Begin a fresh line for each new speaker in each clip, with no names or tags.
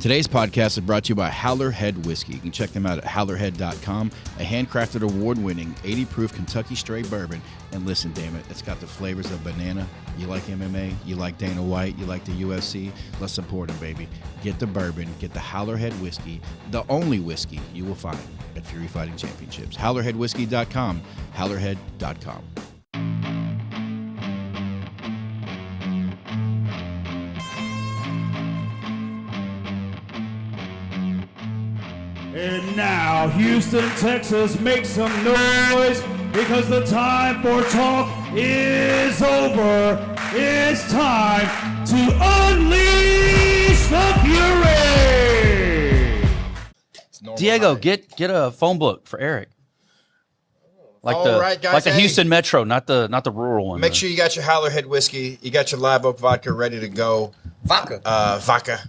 Today's podcast is brought to you by Howler Head Whiskey. You can check them out at howlerhead.com, a handcrafted, award-winning, 80-proof Kentucky straight bourbon. And listen, damn it, it's got the flavors of banana. You like MMA, you like Dana White, you like the UFC. Let's support them, baby. Get the bourbon, get the Howler Head Whiskey, the only whiskey you will find at Fury Fighting Championships. HowlerHeadWhiskey.com, howlerhead.com.
And now, Houston, Texas, make some noise because the time for talk is over. It's time to unleash the fury.
Diego, get a phone book for Eric. Like
right, guys,
like the
hey.
Houston Metro, not the rural one.
Make sure you got your Howler Head whiskey. You got your Live Oak vodka ready to go. Vodka.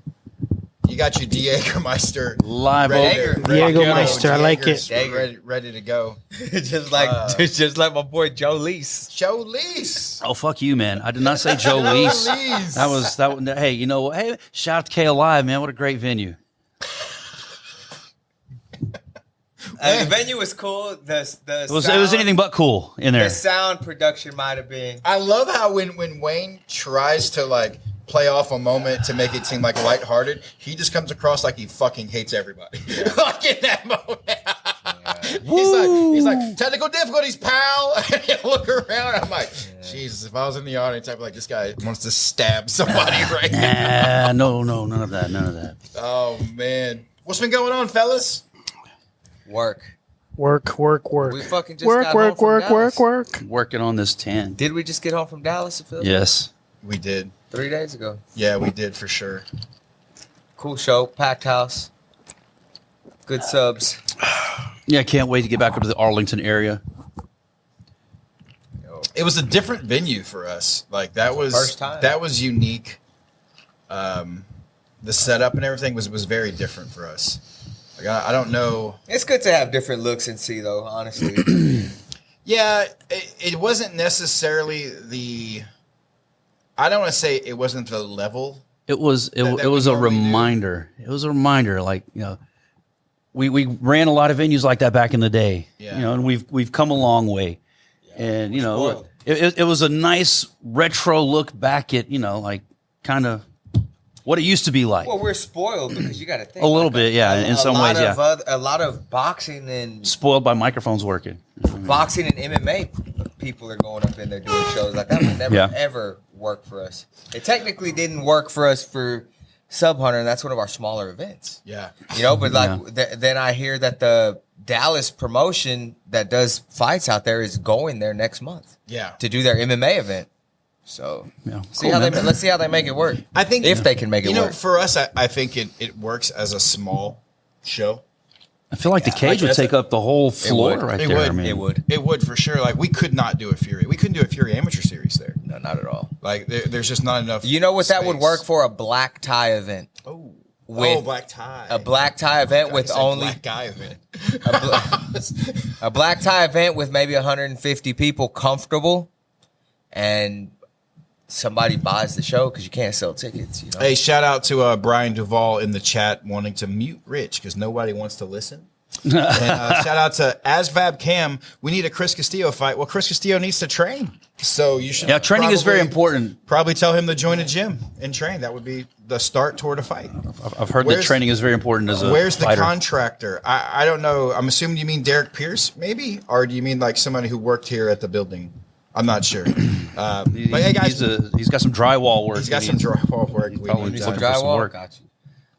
You got your Jägermeister.
Live Oak.
Jägermeister, I like it.
Ready to go.
just like my boy Joe Leese.
Joe Leese.
Oh, fuck you, man. I did not say Joe Leese. That. Hey, you know what? Hey, shout out to K Alive, man. What a great venue.
The venue was cool.
It was anything but cool in there.
The sound production might have been.
I love how when Wayne tries to like play off a moment to make it seem like lighthearted, he just comes across like he fucking hates everybody. Yeah. Like in that moment. Yeah. He's like, technical difficulties, pal. And you look around, I'm like, Jesus, if I was in the audience, I'd be like, this guy wants to stab somebody right now.
No, none of that.
Oh, man. What's been going on, fellas?
Work.
Work.
We fucking just got home from Dallas.
Working on this 10.
Did we just get home from Dallas?
Yes.
We did.
3 days ago.
Yeah, we did for sure.
Cool show. Packed house. Good subs.
Yeah, can't wait to get back up to the Arlington area.
It was a different venue for us. Like that was
First time.
That was unique. The setup and everything was very different for us. Like I don't know.
It's good to have different looks and see though, honestly.
Yeah, it wasn't necessarily the. I don't want to say it wasn't the level.
It was a reminder. It was a reminder, like, you know, we ran a lot of venues like that back in the day.
Yeah.
You know, and we've come a long way. Yeah. And you know, it was a nice retro look back at, you know, like kind of what it used to be like.
Well, we're spoiled because you got to think
a little bit, yeah. In some ways, yeah.
A lot of boxing and
spoiled by microphones working.
Boxing and MMA people are going up in there doing shows like that. Would never ever work for us. It technically didn't work for us for Sub Hunter, and that's one of our smaller events.
Yeah,
you know. But like then I hear that the Dallas promotion that does fights out there is going there next month.
Yeah,
to do their MMA event. So let's see how they make it work.
I think
if they can make it work.
You know, for us, I think it works as a small show.
I feel like the cage would take up the whole floor right there. I mean,
it would for sure. Like we could not do a Fury. We couldn't do a Fury amateur series there.
No, not at all.
Like there's just not enough.
You know what
space.
That would work for a black tie event.
Black tie.
A black tie event with only
black guy event.
A black tie event with maybe 150 people comfortable, and somebody buys the show because you can't sell tickets. You know?
Hey, shout out to Brian Duvall in the chat wanting to mute Rich because nobody wants to listen. And shout out to Asvab Cam. We need a Chris Castillo fight. Well, Chris Castillo needs to train, so you should.
Yeah, training is very important.
Probably tell him to join a gym and train. That would be the start toward a fight.
I've heard that training is very important as a
Where's the
fighter.
Contractor? I don't know. I'm assuming you mean Derek Pierce, maybe, or do you mean like somebody who worked here at the building? I'm not sure. But hey, guys,
he's got some drywall work.
He's got some drywall work.
We need some drywall. Got you.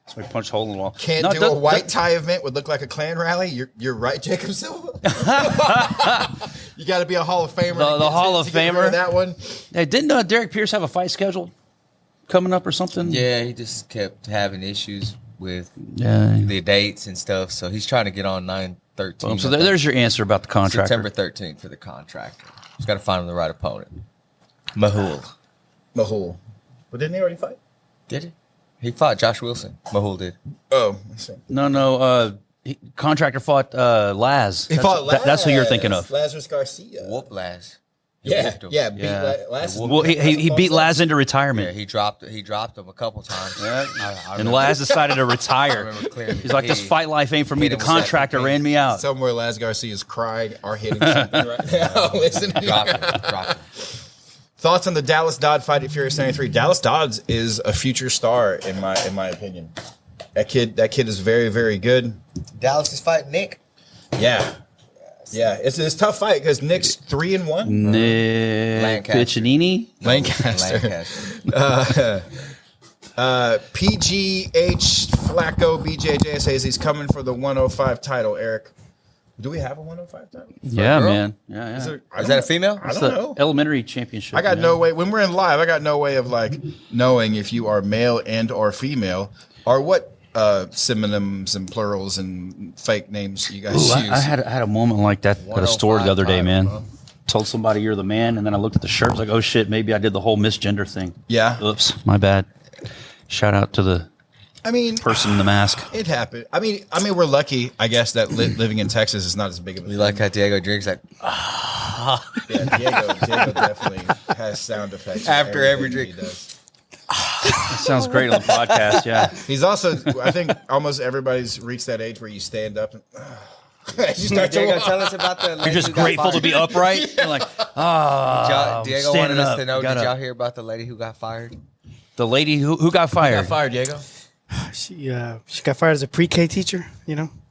So we punch a hole in the wall.
Can't do a white tie event would look like a Klan rally. You're right, Jacob Silva. You got to be a Hall of Famer.
The Hall of Famer.
That one.
Hey, didn't Derek Pierce have a fight scheduled coming up or something?
Yeah, he just kept having issues with the dates and stuff. So he's trying to get on 9/13.
So there's your answer about the contractor.
September 13th for the contractor. Just got to find him the right opponent. Mahul.
But didn't he already fight?
Did he? He fought Josh Wilson. Mahul did.
Oh, I see.
No. Contractor fought Laz.
He fought Laz.
That's who you're thinking of.
Lazarus Garcia.
Whoop Laz.
Yeah,
Whooped him.
yeah. Beat Laz.
Well, he beat Laz into retirement.
Yeah, he dropped him a couple times.
Yeah.
I
And
remember-
Laz decided to
I
retire.
remember clearly.
He's like, this fight life ain't for me.
hit
The
him with that
contractor
cocaine.
ran me out.
Somewhere Laz Garcia's crying or hitting something right now. Listen.
Dropped him.
Thoughts on the Dallas Dodd fight at Furious 93? Dallas Dodd is a future star in my opinion. That kid is very, very good.
Dallas is fighting Nick.
Yeah. Yeah, it's a tough fight because Nick's 3-1.
Nick
Lancaster.
Piccinini?
Lancaster. PGH Flacco BJJ says he's coming for the 105 title. Eric, do we have a 105 title?
Yeah,
girl?
man. Yeah,
Is,
yeah.
there, I
Is
don't
that a female?
I
It's
don't
the
know.
elementary championship.
I got
man.
no way. When we're in live, I got no way of like knowing if you are male and or female or what synonyms and plurals and fake names you guys
Ooh,
use.
I had a moment like that at a store the other day,
105
man.
title,
Told somebody you're the man, and then I looked at the shirt. I was like, oh shit, maybe I did the whole misgender thing.
Yeah.
Oops, my bad. Shout out to the
I mean,
person in the mask.
it happened. I mean, we're lucky, I guess, that living in Texas is not as big of a
You
thing.
like how Diego drinks like
Yeah, Diego definitely has sound effects
After every
everything
drink.
he does.
That sounds great on the podcast. Yeah.
He's also, I think, almost everybody's reached that age where you stand up and you start to
Diego,
walk.
tell us about the lady
You're just
who got
grateful to
fired.
be upright. You're like,
Diego wanted
standing
us
up.
to know.
Got
Did
up.
y'all hear about the lady who got fired?
The lady who got fired.
Fired, Diego.
She got fired as a pre-K teacher,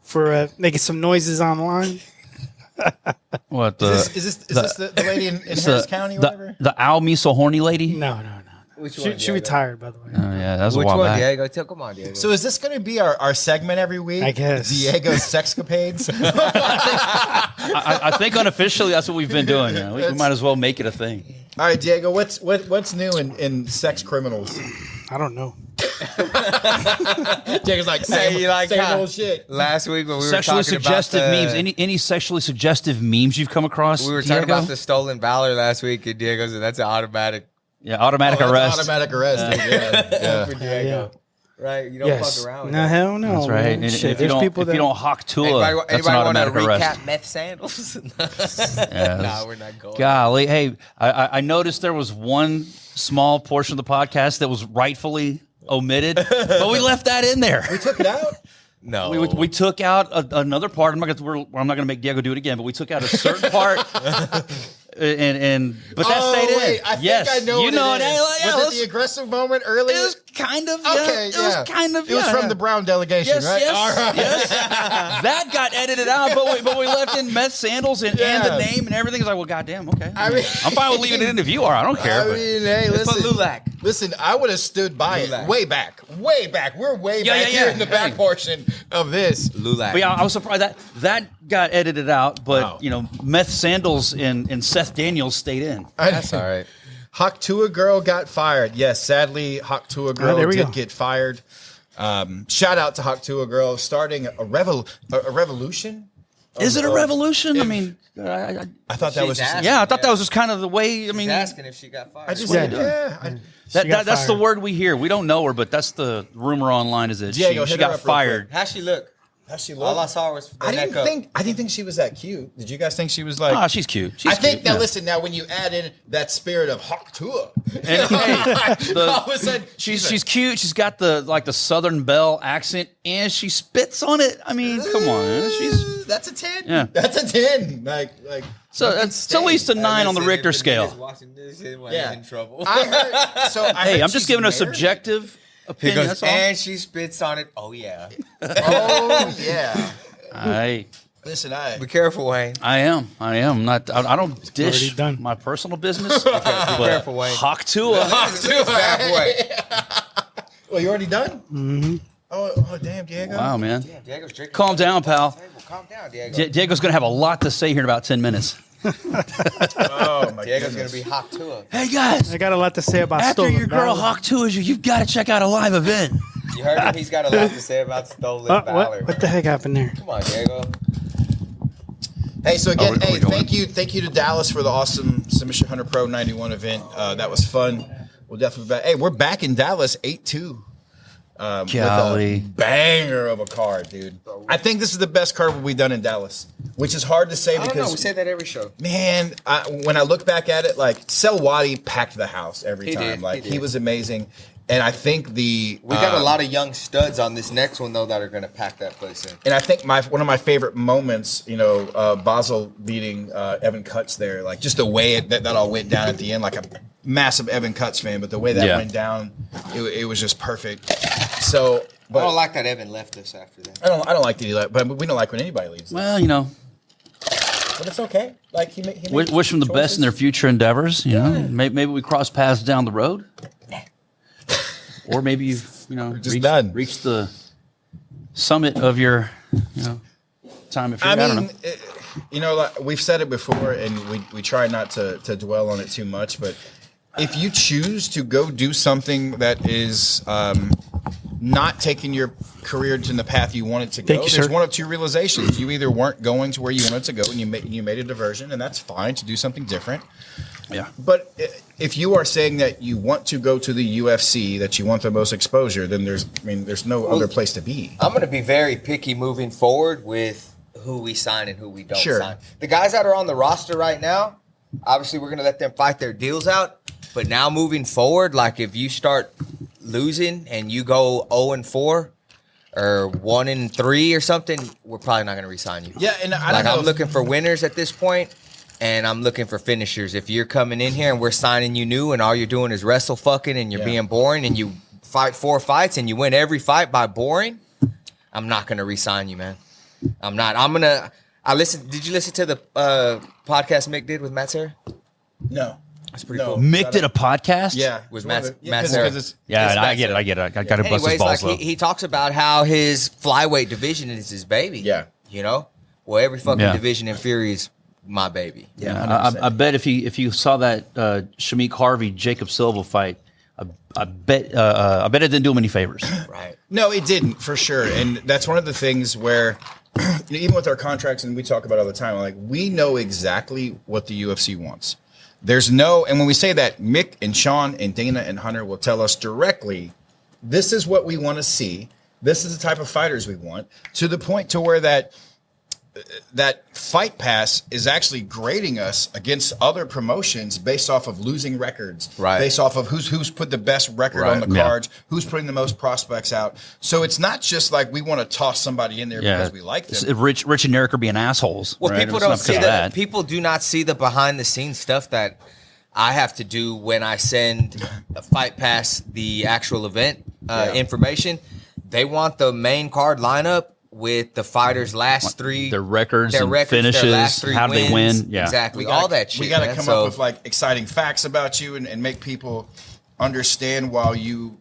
for making some noises online.
What
Is this the lady in Harris County or whatever?
the Al Me So Horny lady?
No.
Which
She retired, by the way.
Oh, yeah, that was
Which
a while
one,
back.
Diego? Come on, Diego.
So is this going to be our segment every week?
I guess.
Diego's sexcapades.
I think unofficially that's what we've been doing. Yeah. We might as well make it a thing.
All right, Diego, what's new in sex criminals?
I don't know.
Diego's like,
Hey, you like
same
how
old shit.
last week when we were
Sexually
talking
suggestive
about the,
memes. Any sexually suggestive memes you've come across?
we were talking
Diego?
about the stolen valor last week, and Diego said that's an automatic
automatic
Oh, that's
arrest.
Automatic arrest. Yeah.
for Diego. Right? You don't
Yes.
fuck around with
No,
that.
hell no.
That's right.
man.
And
Shit,
if you
there's people that
don't hawk Tula,
Anybody
that's an
want to
automatic arrest.
recap meth sandals?
Yeah,
Nah, we're not going.
Golly, hey, I noticed there was one small portion of the podcast that was rightfully omitted, but we left that in there.
We took it out.
No.
We took out another part. I'm not going to make Diego do it again, but we took out a certain part. But that stayed in.
Wait, I
yes,
think I know
you
what
know
it
it.
is.
Yeah,
Was it the aggressive moment earlier?
it was kind of.
Okay,
It was kind of.
It was from the Brown delegation,
Yes,
right?
yes,
All right.
yes. That got edited out, but we left in meth sandals and the name and everything. It's like, well, goddamn, okay.
I mean-
I'm fine with leaving it in if you are. I don't care.
I mean, hey,
Let's put
listen.
Lulac.
Listen, I would have stood by
Lulac.
it way back. We're way
Yeah,
back
yeah,
here
yeah.
in the back portion of this.
Lulac.
But yeah, I was surprised that got edited out, but
Wow.
meth sandals and Seth Daniels stayed in.
That's all right.
Hawk Tua girl got fired. Yes, sadly, Hawk Tua girl
there we
did
go.
get fired. Shout out to Hawk Tua girl starting a revolution.
Is it a revolution? I mean, I
I thought that
She's
was just.
asking.
yeah, I thought that was just kind of the way. I mean,
He's asking if she got fired.
I just
Yeah.
yeah.
She got
that's the
fired.
word we hear. We don't know her, but that's the rumor online is that
Diego,
she
hit her
got
up real
fired.
How'd she look?
How's she
All I
look?
saw was the
I
neck
didn't
up.
think she was that cute. Did you guys think she was like?
Ah, she's cute. She's
I think
cute,
now.
yeah.
Listen, now when you add in that spirit of Hawk Tua,
And, hey,
all of a sudden
she's cute. She's got the Southern Belle accent, and she spits on it. I mean, come on, man. She's
that's a 10.
Yeah.
That's a 10. Like
so it's at least a 9 on the
Listen,
Richter
if the
scale.
niggas watching this, they might
Yeah.
get in trouble.
I heard. So I
Hey,
heard
I'm just
she's
giving a
married.
subjective
He
opinion.
goes,
That's all.
and she spits on it. Oh yeah.
Oh yeah. Listen,
Be careful, Wayne.
I am. Not. I don't dish
Already done.
my personal business. But
careful, Wayne.
Hawk Tua.
Bad boy.
Well, you already done? Mm-hmm. Oh, damn, Diego.
Wow, man.
Yeah, Diego's drinking.
Calm down, pal.
Calm down, Diego.
Diego's gonna have a lot to say here in about 10 minutes.
Oh my
Diego's
goodness.
gonna be hot to him.
Hey guys,
I got a lot to say about
after
stolen
your girl
valor.
Hawk Tua, you've got to check out a live event.
You heard him? He's got a lot to say about stolen
Oh,
valor.
what the heck happened there?
Come on, Diego.
Hey, so again,
Are we going?
thank you to Dallas for the awesome Submission Hunter Pro 91 event. That was fun. We'll definitely be back. Hey, we're back in Dallas 8-2. With
Golly.
a banger of a card, dude. I think this is the best card we've done in Dallas. which is hard to say
I don't know.
because
We say that every show.
man, when I look back at it, like Selwadi packed the house every
He
time.
did,
Like
he
he
did.
was amazing, and I think
We got a lot of young studs on this next one though that are going to pack that place in.
And I think one of my favorite moments, Basel beating Evan Cutts there, like just the way that all went down at the end, like a massive Evan Cutts fan, but the way that went down, it was just perfect. So, but
I don't like that Evan left us after that.
I don't like that he left, but we don't like when anybody leaves.
Well,
But it's okay. Like he made
wish them the best in their future endeavors. Maybe we cross paths down the road, or maybe you've
just done.
reached the summit of your time. If I don't know.
Like we've said it before, and we try not to dwell on it too much. But if you choose to go do something that is not taking your career to the path you want it to go,
Thank you,
there's
sir.
one of two realizations. You either weren't going to where you wanted to go, and you made a diversion, and that's fine to do something different.
Yeah.
But if you are saying that you want to go to the UFC, that you want the most exposure, then there's no other place to be.
I'm going to be very picky moving forward with who we sign and who we don't
Sure.
sign. The guys that are on the roster right now, obviously we're going to let them fight their deals out. But now moving forward, like if you start losing and you go 0-4 or 1-3 or something, we're probably not going to re-sign you.
Yeah, and I don't know
I'm
if-
looking for winners at this point, and I'm looking for finishers. If you're coming in here and we're signing you new, and all you're doing is wrestle fucking, and you're being boring, and you fight 4 fights and you win every fight by boring, I'm not going to re-sign you, man. I'm not. Did you listen to the podcast Mick did with Matt Serra?
No.
That's pretty cool.
Mick did a podcast.
Yeah,
With
it's one of
Matt-
the-
Matt
'cause-
Serra.
'cause it's-
Yeah,
It's
I get it.
back
I get it. I got to bust his
Anyways,
balls
like he talks about how his flyweight division is his baby.
Yeah.
Well, every fucking
Yeah.
division in Fury is my baby.
Yeah, I bet if you saw that Shamik Harvey Jacob Silva fight, I bet it didn't do him any favors.
Right.
No, it didn't for sure, and that's one of the things where even with our contracts, and we talk about it all the time, like we know exactly what the UFC wants. And when we say that, Mick and Sean and Dana and Hunter will tell us directly, this is what we want to see. This is the type of fighters we want, to the point to where that Fight Pass is actually grading us against other promotions based off of losing records,
Right.
based off of who's put the best record on the
Yeah.
cards, who's putting the most prospects out. So it's not just like we want to toss somebody in there because we like them.
Rich and Eric are being assholes.
Well,
right?
people
It's
don't
not
see
because of
that. People do not see the behind the scenes stuff that I have to do when I send a Fight Pass the actual event information. They want the main card lineup with the fighters' last three,
Their records and
their
finishes,
last 3
how do they
wins.
win. Yeah.
Exactly,
We gotta-
all that shit.
We got to
man.
come
So
up with like exciting facts about you and make people understand while you.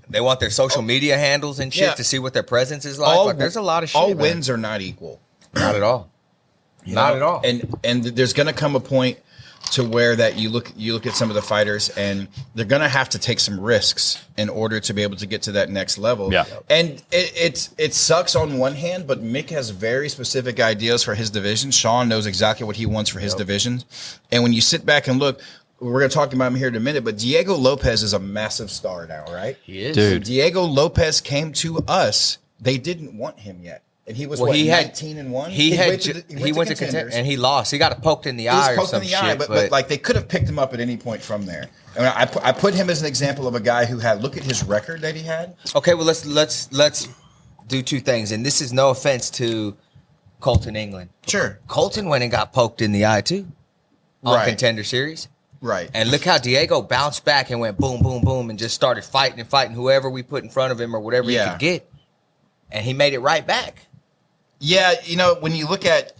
they want their social media handles and shit
Yeah.
to see what their presence is like. Like, there's a lot of shit.
All
man.
wins are not equal.
Not at all. Not at all.
And there's going to come a point to where that you look at some of the fighters and they're going to have to take some risks in order to be able to get to that next level.
Yeah.
And it sucks on one hand, but Mick has very specific ideas for his division. Sean knows exactly what he wants for his division. And when you sit back and look, we're going to talk about him here in a minute, but Diego Lopez is a massive star now, right?
He is.
Dude.
Diego Lopez came to us. They didn't want him yet. And he was
He had
19-1.
He
went
went to contenders and he lost. He got poked in the
He was
eye or
poked
some
in the eye,
shit.
but like they could have picked him up at any point from there. And I put him as an example of a guy who had look at his record that he had.
okay, well let's do two things, and this is no offense to Colton England.
Sure.
Colton went and got poked in the eye too on
Right.
Contender Series.
Right.
And look how Diego bounced back and went boom, boom, boom, and just started fighting whoever we put in front of him or whatever he
Yeah.
could get. And he made it right back.
Yeah, when you look at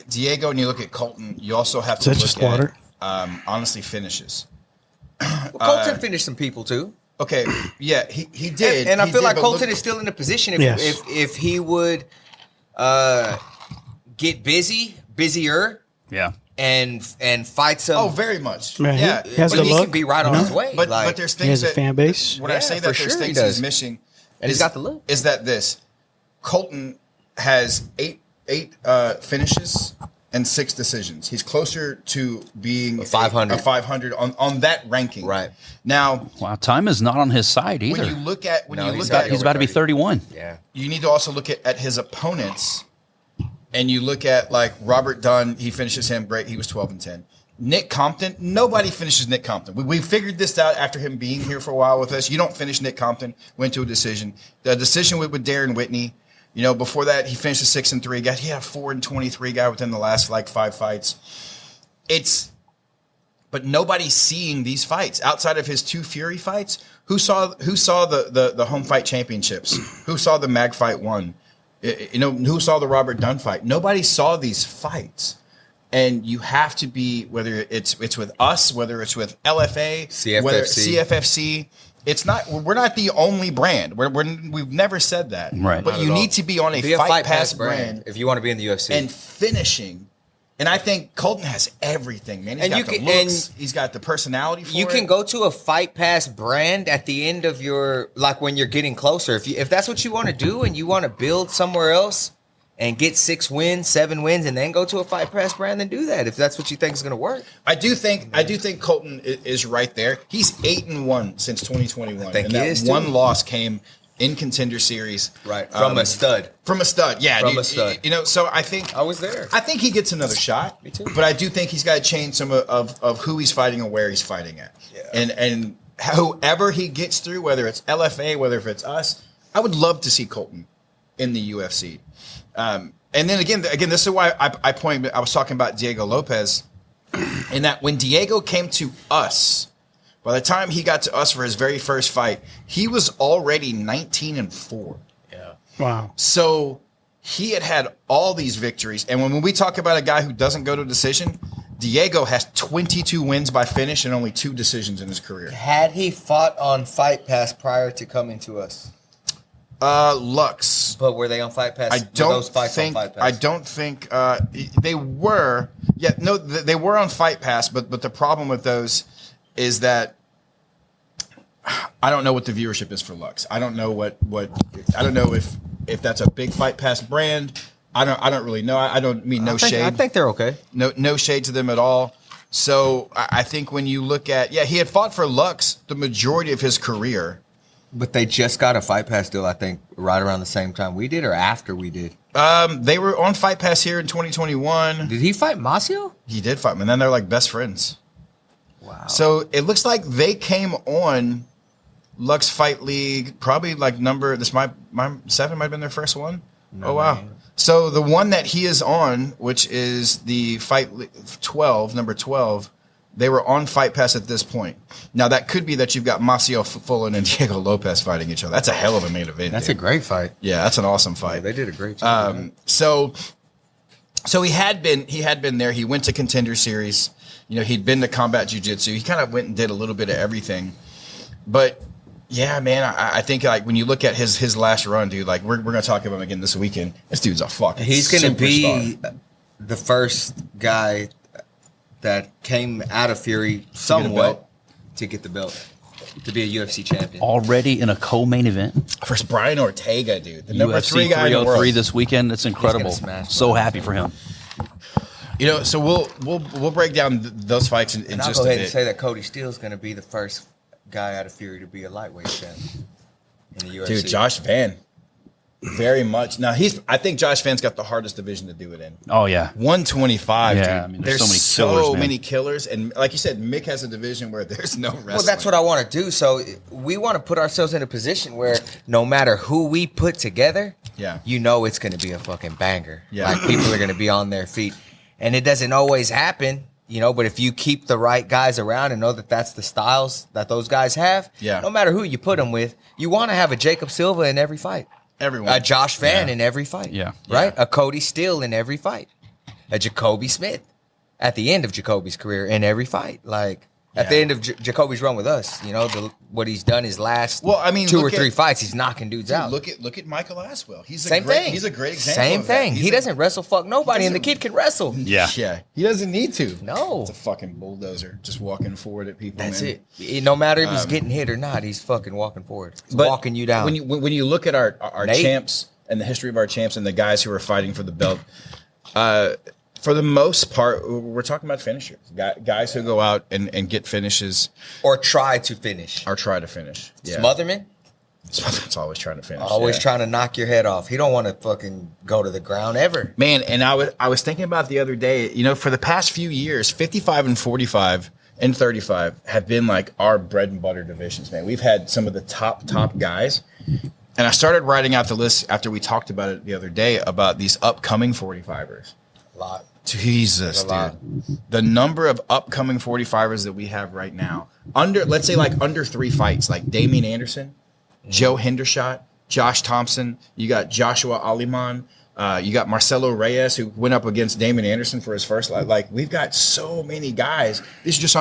Diego and you look at Colton, you also have to
Is that
look
just water?
at honestly finishes.
Well, Colton finished some people too.
Okay, yeah, he did.
And I
He
feel
did,
like
but
Colton
look-
is still in a position
Yes.
if he would get busier,
Yeah.
and fight some.
Oh, very much.
Man,
yeah,
he has
but
the
he
look,
can be right on
you know?
his way.
but
like,
there's
He
things
has a
that
fan base.
when I
Yeah,
say
for
that there's
sure he
things
does.
he's missing,
And he's got the look.
Is that this? Colton has eight finishes and 6 decisions. He's closer to being
A 500.
a 500 on that ranking.
Right.
Now,
Wow, time is not on his side either.
when you look at
No,
He's about to be 31.
Yeah.
you need to also look at his opponents and you look at like Robert Dunn, he finishes him great. He was 12-10. Nick Compton, nobody finishes Nick Compton. We figured this out after him being here for a while with us. You don't finish Nick Compton. Went to a decision. The decision with Darren Whitney. You know, before that, he finished a 6-3 guy. He had a 4-23 guy within the last like 5 fights. But nobody's seeing these fights outside of his 2 Fury fights. Who saw the home fight championships? Who saw the Mag Fight 1? You know, who saw the Robert Dunn fight? Nobody saw these fights. And you have to be, whether it's with us, whether it's with LFA, whether CFFC. It's not. We're not the only brand. We've never said that.
Right.
But you need to be on a Fight Pass brand
if you want to be in the UFC
and finishing. And I think Colton has everything, man. He's got the looks. He's got the personality for it.
You can go to a Fight Pass brand at the end of your, like when you're getting closer. If that's what you want to do and you want to build somewhere else and get 6 wins, 7 wins, and then go to a Fight Pass brand, then do that if that's what you think is going to work.
I do think Colton is right there. He's 8-1 since 2021.
I think
and
he
that
is,
one
too.
loss came in Contender Series.
Right. From a stud.
From a stud, yeah.
From a stud.
You know, so I think
I was there.
I think he gets another shot.
Me too.
But I do think he's got to change some of who he's fighting and where he's fighting at.
Yeah.
And whoever he gets through, whether it's LFA, whether if it's us, I would love to see Colton in the UFC. And then again, this is why I was talking about Diego Lopez, in that when Diego came to us, by the time he got to us for his very first fight, he was already 19-4.
Yeah.
Wow.
So he had all these victories. And when we talk about a guy who doesn't go to a decision, Diego has 22 wins by finish and only 2 decisions in his career.
Had he fought on Fight Pass prior to coming to us?
Lux.
But were they on Fight Pass?
I don't
think. On Fight Pass?
I don't think they were. Yeah, no, they were on Fight Pass. But the problem with those is that I don't know what the viewership is for Lux. I don't know what I don't know if that's a big Fight Pass brand. I don't really know. I don't mean shade.
I think they're okay.
No shade to them at all. So I think when you look at he had fought for Lux the majority of his career.
But they just got a Fight Pass deal, I think, right around the same time we did or after we did.
They were on Fight Pass here in 2021.
Did he fight Masio?
He did fight him, and then they're like best friends.
Wow.
So it looks like they came on Lux Fight League, probably like my 7 might have been their first one.
No,
oh, wow.
man.
So the one that he is on, which is the Fight 12, number 12, they were on Fight Pass at this point. Now, that could be that you've got Masio Fullen and Diego Lopez fighting each other. That's a hell of a main event.
That's
dude.
a great fight.
Yeah, that's an awesome fight.
Yeah, they did a great job.
So he had been there. He went to Contender Series. You know, he'd been to Combat Jiu-Jitsu. He kind of went and did a little bit of everything. But yeah, man, I think like when you look at his last run, dude, like we're gonna talk about him again this weekend. This dude's a fucking
He's gonna
superstar.
be the first guy that came out of Fury somewhat to get the belt, to be a UFC champion.
Already in a co-main event.
Versus Brian Ortega, dude, the number
UFC
3 guy in the
303
world.
this weekend. That's incredible.
smash
So
Brian.
happy for him.
You know, so we'll break down those fights in
And I'll
just
go
a
ahead and
bit.
say that Cody Steele's going to be the first guy out of Fury to be a lightweight champion in the UFC.
Dude, Josh Van, very much. Now I think Josh Van's got the hardest division to do it in.
Oh, yeah.
125,
Yeah,
dude.
I mean, there's so many
so
killers, man.
many killers, and like you said, Mick has a division where there's no wrestling.
Well, that's what I want to do. So we want to put ourselves in a position where no matter who we put together,
Yeah.
you know it's going to be a fucking banger.
Yeah.
Like people are going to be on their feet. And it doesn't always happen, you know, but if you keep the right guys around and know that that's the styles that those guys have,
Yeah.
no matter who you put them with, you want to have a Jacob Silva in every fight.
Everyone.
A Josh Van
Yeah.
in every fight.
Yeah.
Right? A Cody Steele in every fight. A Jacoby Smith at the end of Jacoby's career in every fight. Like, at the
Yeah.
end of Jacoby's run with us, you know, what he's done his last
Well, I mean,
2 or
look
3
at-
fights, he's knocking dudes out.
Look at Michael Aswell. He's
Same
a great,
thing.
He's a great example.
Same
of that.
thing. He doesn't wrestle fuck nobody, and the kid can wrestle.
Yeah.
Yeah, he doesn't need to.
No.
It's a fucking bulldozer, just walking forward at people.
That's
man.
it. No matter if he's getting hit or not, he's fucking walking forward. He's
But
walking you down.
When you look at our
Nate.
champs and the history of our champs and the guys who are fighting for the belt, for the most part, we're talking about finishers, guys who go out and get finishes
or try to finish.
or try to finish. Yeah.
Smotherman,
It's always trying to finish.
Always trying to knock your head off. He don't want to fucking go to the ground ever.
Man, and I was thinking about the other day, you know, for the past few years, 55 and 45 and 35 have been like our bread and butter divisions, man. We've had some of the top guys. And I started writing out the list after we talked about it the other day about these upcoming 45ers.
A lot.
Jesus,
A lot.
dude. The number of upcoming 45ers that we have right now, let's say under 3 fights, like Damian Anderson, Joe Hendershot, Josh Thompson, you got Joshua Aliman, you got Marcelo Reyes, who went up against Damian Anderson for his first life. Like, we've got so many guys. This is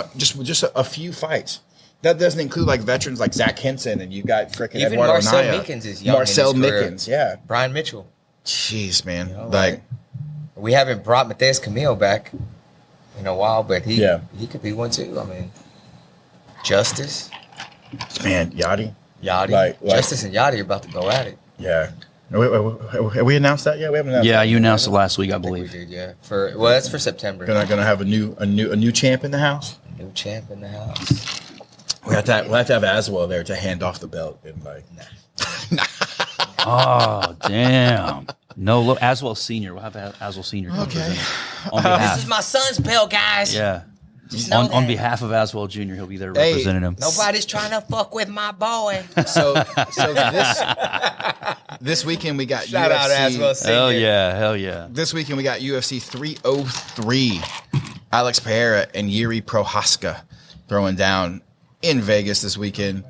just a few fights. That doesn't include like veterans like Zach Henson, and you got freaking
Even
Eduardo
Marcel
Anaya.
Mickens is young.
Marcel
in his career.
Mickens, yeah.
Brian Mitchell.
Jeez, man.
You know,
like,
we haven't brought Mateus Camille back in a while, but he could be one too. I mean, Justice,
man, Yachty.
Like, Justice and Yachty are about to go at it.
Yeah. Have we announced that yet? We haven't announced that.
You announced it last week, I
I think we
believe.
did, yeah. That's for September.
Gonna have a new champ in the house.
New champ in the house.
We'll have to have Aswell there to hand off the belt and like.
Oh, damn. No, look, Aswell Senior. We'll have Aswell Senior.
Okay.
On behalf.
This is my son's belt, guys.
Yeah.
Just know
On
that.
behalf of Aswell Jr., he'll be there
Hey,
representing him.
Nobody's trying to fuck with my boy.
So this weekend we got
Shout
UFC.
out Aswell Senior.
Hell yeah.
This weekend we got UFC 303. Alex Pereira and Yuri Prohaska throwing down in Vegas this weekend.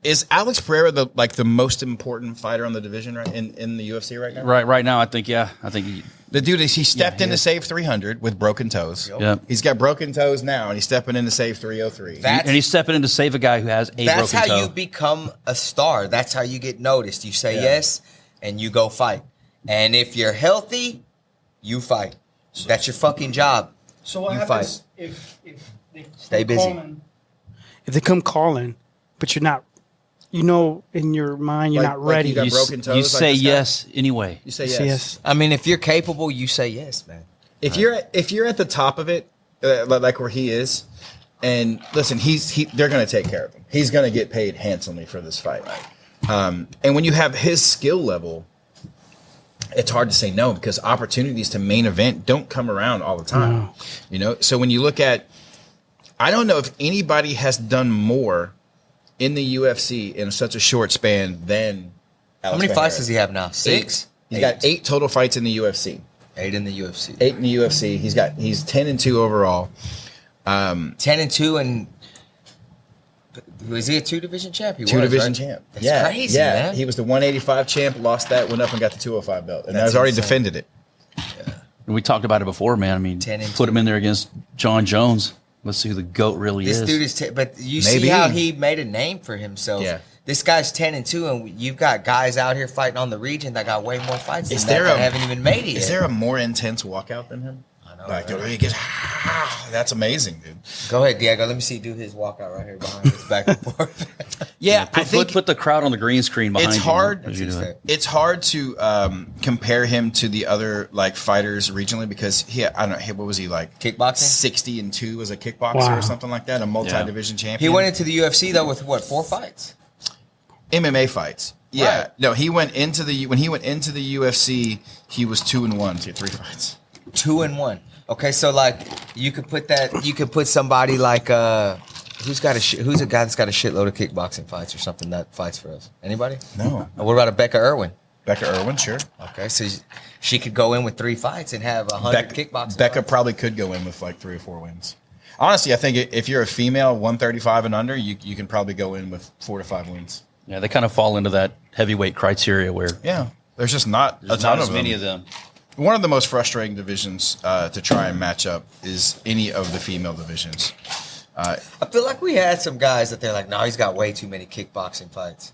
Is Alex Pereira the most important fighter on the division in the UFC right now?
Right now, I think
The dude he stepped in to save 300 with broken toes.
Yep.
He's got broken toes now, and he's stepping in to save 303.
and he's stepping in to save a guy who has a
That's
broken
how
toe.
you become a star. That's how you get noticed. You say yes, and you go fight. And if you're healthy, you fight. That's your fucking job.
So what
You
happens if they
Stay busy.
calling? If they come calling, but you're not, in your mind you're
Like-
not
like
ready.
you got
You
broken toes
you
like
say
this guy?
yes anyway.
You say
You
yes.
say yes.
I mean, if you're capable, you say yes, man.
If you're at the top of it, like where he is, and listen, they're going to take care of him. He's going to get paid handsomely for this fight. And when you have his skill level, it's hard to say no because opportunities to main event don't come around all the time. So when you look at, I don't know if anybody has done more in the UFC in such a short span than Alex
How many
Pereira.
fights does he have now? 6?
He's got 8 total fights in the UFC.
8 in the UFC.
8 in the UFC. He's 10-2 overall.
10-2, and was he a 2-division champ? He was,
2-division
right?
champ.
That's crazy, man.
He was the 185 champ, lost that, went up and got the 205 belt. And
That's
has already
insane.
defended it.
We talked about it before, man. I mean,
10-2.
put him in there against John Jones. Let's see who the GOAT really
This
is.
dude is, but you
Maybe.
see how he made a name for himself.
Yeah.
This guy's 10-2, and you've got guys out here fighting on the region that got way more fights than that haven't even made it yet.
Is there a more intense walkout than him?
I know,
Like,
right?
dude, he gets, that's amazing, dude.
Go ahead, Diego. Let me see you do his walkout right here behind us, back and forth.
Yeah, I think
put the crowd on the green screen behind
it's
you.
hard.
as you do it.
It's hard to compare him to the other fighters regionally because I don't know, what was he like?
Kickboxing?
60-2 as a kickboxer
Wow.
or something like that, a multi-division champion.
He went into the UFC, though, with what, 4 fights?
MMA fights. Yeah.
Right.
No, when he went into the UFC, he was 2-1. He had 3 fights.
2-1. Okay, so like you could put somebody like who's a guy that's got a shitload of kickboxing fights or something that fights for us? Anybody?
No.
What about a Becca Irwin?
Becca Irwin, sure.
Okay, so she could go in with 3 fights and have 100 kickboxing.
Becca
fights.
probably could go in with like 3 or 4 wins. Honestly, I think if you're a female 135 and under, you can probably go in with 4 to 5 wins.
Yeah, they kind of fall into that heavyweight criteria where
Yeah. There's just not
there's
a ton
not as
of
many
them.
of them.
One of the most frustrating divisions to try and match up is any of the female divisions.
I feel like we had some guys that they're like, no, he's got way too many kickboxing fights.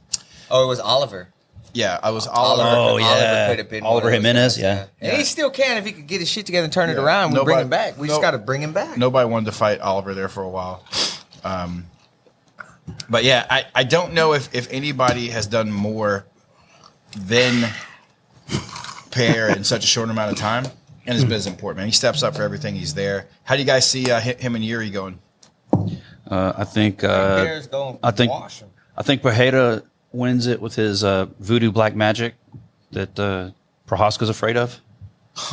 Oh, it was Oliver.
Yeah, I was
Oliver,
Oh, yeah.
Oliver could have been
Oliver
one of those
Jimenez,
guys,
yeah.
And he still can if he could get his shit together and turn it
Yeah.
around. We bring
Nobody-
him back. We just
no-
got to bring him back.
Nobody wanted to fight Oliver there for a while. But yeah, I don't know if anybody has done more than Pereira in such a short amount of time. And his business important, man. He steps up for everything. He's there. How do you guys see him and Yuri going?
I think
Pereira's going
I think
wash him.
I think Pereira wins it with his voodoo black magic that Prohaska's afraid of.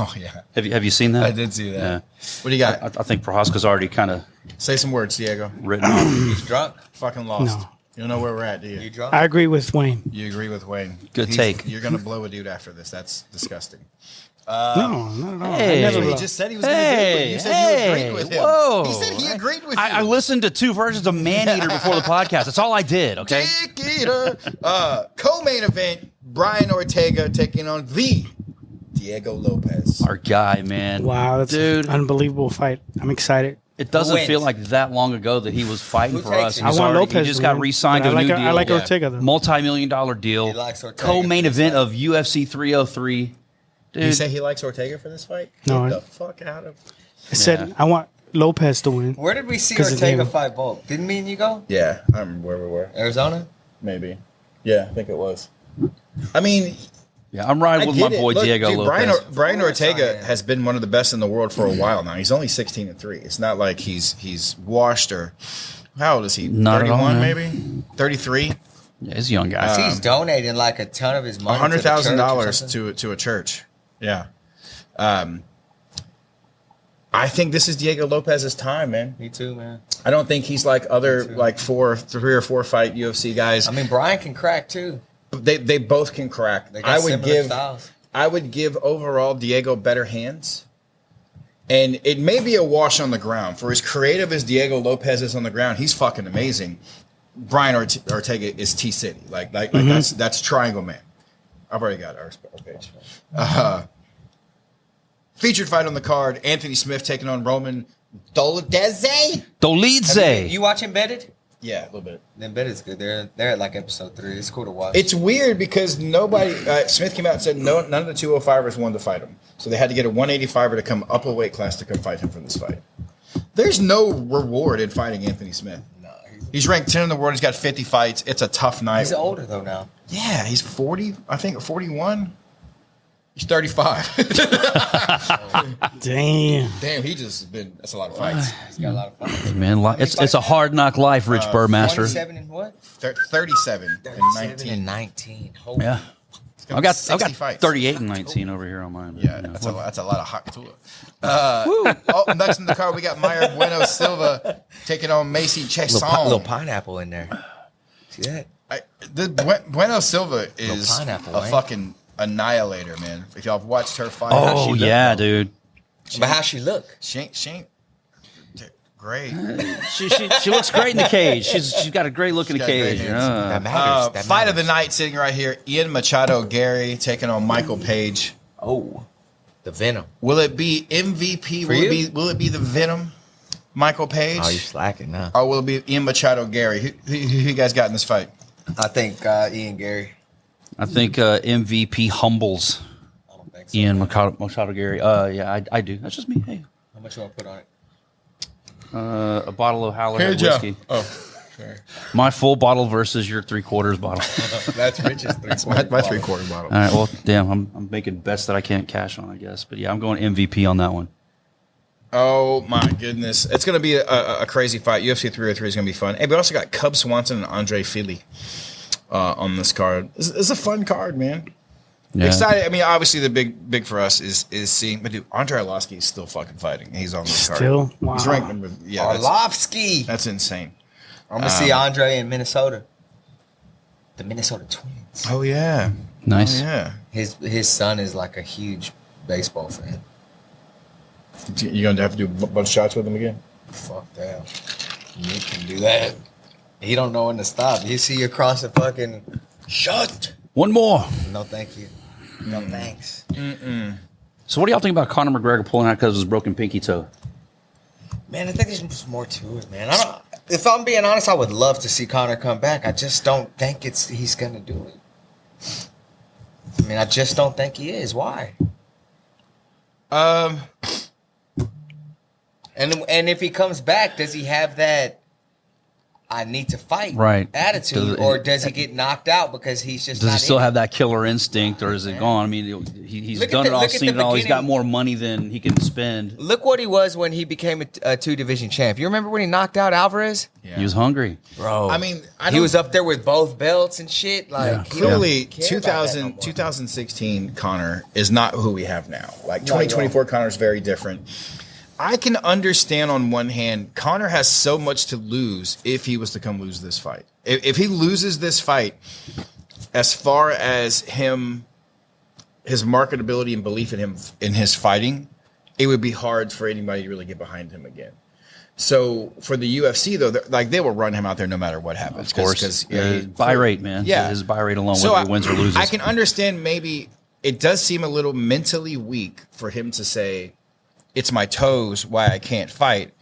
Oh yeah.
Have you seen that?
I did see that.
Yeah.
What do you got?
I think Prohaska's already kind of
Say some words, Diego.
written off.
He's drunk.
Fucking lost.
No.
You don't know where we're at, do you?
You drunk?
I agree with Wayne.
You agree with Wayne.
Good take.
You're gonna blow a dude after this. That's disgusting.
No, not at all.
Hey.
I never
He
blow.
just said he was going to do it. You said you agreed with him.
Whoa.
He said he agreed with you.
I listened to 2 versions of Maneater before the podcast. That's all I did, okay?
Dick eater. Co-main event, Brian Ortega taking on the Diego Lopez.
Our guy, man.
Wow, that's
Dude,
an unbelievable fight. I'm excited.
it doesn't
Wins.
feel like that long ago that he was fighting
Who
for
takes
us.
it?
He was
I want
already-
Lopez
He just
to
got
win,
re-signed
but
to a new deal.
I like Ortega, though.
Multi-million-dollar deal.
He likes Ortega
Co-main
for this
event
fight.
of UFC 303.
Did he
Dude,
say he likes Ortega for this fight?
No,
Get
I-
the fuck out of.
I said
Yeah.
I want Lopez to win.
Where did we see
'Cause of
Ortega
Diego.
fight Volk? Didn't me and you go?
Yeah, I remember where we were.
Arizona?
Maybe. Yeah, I think it was. I mean,
yeah, I'm riding
I
with
get
my
it.
boy
Look,
Diego
dude,
Lopez.
Brian Ortega
Yeah.
has been one of the best in the world for a while now. He's only 16-3. It's not like he's washed or how old is he?
Not at all,
31
man.
maybe? 33?
Yeah, he's a young guy.
He's donating like a ton of his money.
$100,000
to
to a church. Yeah. I think this is Diego Lopez's time, man.
Me too, man.
I don't think he's like other
too.
like 3 or 4 fight UFC guys.
I mean, Brian can crack too.
They both can crack.
They got
I would
similar
give
styles.
I would give overall Diego better hands. And it may be a wash on the ground. For as creative as Diego Lopez is on the ground, he's fucking amazing. Brian Ortega is T City. Like that's Triangle Man. I've already got our page. Featured fight on the card: Anthony Smith taking on Roman Dolidze.
Dolidze.
You watch Embedded?
Yeah, a little bit.
Embedded's good. They're at like episode 3. It's cool to watch.
It's weird because nobody. Smith came out and said none of the 205ers wanted to fight him, so they had to get a 185er to come up a weight class to come fight him for this fight. There's no reward in fighting Anthony Smith.
No,
He's ranked 10 in the world. He's got 50 fights. It's a tough night.
he's older though now.
Yeah, he's 40. I think 41. He's 35.
Damn.
Damn, he just been. That's a lot of fights.
He's got a lot of fun.
Man, it's a hard knock life, Rich Burmaster.
27 and what?
37 and
37
19.
and 19. Holy
Yeah.
It's gonna
I've
be
got
60 fights.
38 and 19 over here on mine.
Yeah,
You know.
that's a lot of hot tool. Next in the card, we got Mayer Bueno Silva taking on Macy
little
Chesson.
pineapple in there. See that?
Bueno Silva is
pineapple,
a
eh?
fucking annihilator, man. If y'all have watched her fight,
Oh, yeah, dude.
But how she look?
she ain't great.
She looks great in the cage. She's got a great look in the
got great
cage.
hands.
That matters. That
Fight of the
matters.
night sitting right here. Ian Machado Gary taking on Michael Page.
Oh, the Venom.
Will it be MVP?
For you?
Will it be the Venom, Michael Page?
Oh, you slacking now.
Or will it be Ian Machado Gary? Who you guys got in this fight?
I think Ian Gary.
I think MVP humbles
I don't think so.
Ian Machado Gary. Yeah, I do. That's just me. Hey,
How much you want to put on it?
a bottle of Hallerhead whiskey.
Oh, sorry.
My full bottle versus your 3/4 bottle.
That's Rich's 3/4.
My 3/4 bottle.
All right. Well, damn. I'm making bets that I can't cash on, I guess. But yeah, I'm going MVP on that one.
Oh my goodness, it's gonna be a crazy fight. UFC 303 is gonna be fun. Hey, we also got Cub Swanson and Andre Fili on this card. It's a fun card, man.
Yeah.
Excited. I mean, obviously the big for us is seeing, but dude, Andre Arlovsky is still fucking fighting. He's on this card.
Still? Wow.
He's ranked number. Yeah,
Arlovsky.
that's insane.
I'm gonna see Andre in Minnesota. The Minnesota Twins.
Oh yeah,
Nice.
Oh, yeah.
His son is like a huge baseball fan.
You gonna have to do a bunch of shots with him again?
Fuck that. You can do that. He don't know when to stop. You see you across the fucking shut.
One more.
No, thank you. No thanks.
So what do y'all think about Conor McGregor pulling out because of his broken pinky toe?
Man, I think there's more to it, man. If I'm being honest, I would love to see Conor come back. I just don't think he's gonna do it. I mean, I just don't think he is. Why? And if he comes back, does he have that I need to fight
Right.
attitude, or does he get knocked out because he's just
Does
not
he still
in
have
it?
that killer instinct, or is it gone? I mean, he's
Look at
done
the-
it all,
look at
seen
the
it all. He's got
beginning.
more money than he can spend.
Look what he was when he became a 2-division champ. You remember when he knocked out Alvarez?
He was hungry.
Bro.
I mean,
he was up there with both belts and shit. Like, he don't
clearly
care about that no more.
2016 Conor is not who we have now. Like 2024 Conor is very different. I can understand on one hand, Conor has so much to lose if he was to come lose this fight. If he loses this fight, as far as his marketability and belief in him in his fighting, it would be hard for anybody to really get behind him again. So for the UFC though, they will run him out there no matter what happens.
Of course,
because
buy rate, man.
Yeah.
His buy rate alone,
So
whether he wins or loses.
I can understand maybe it does seem a little mentally weak for him to say, it's my toes why I can't fight.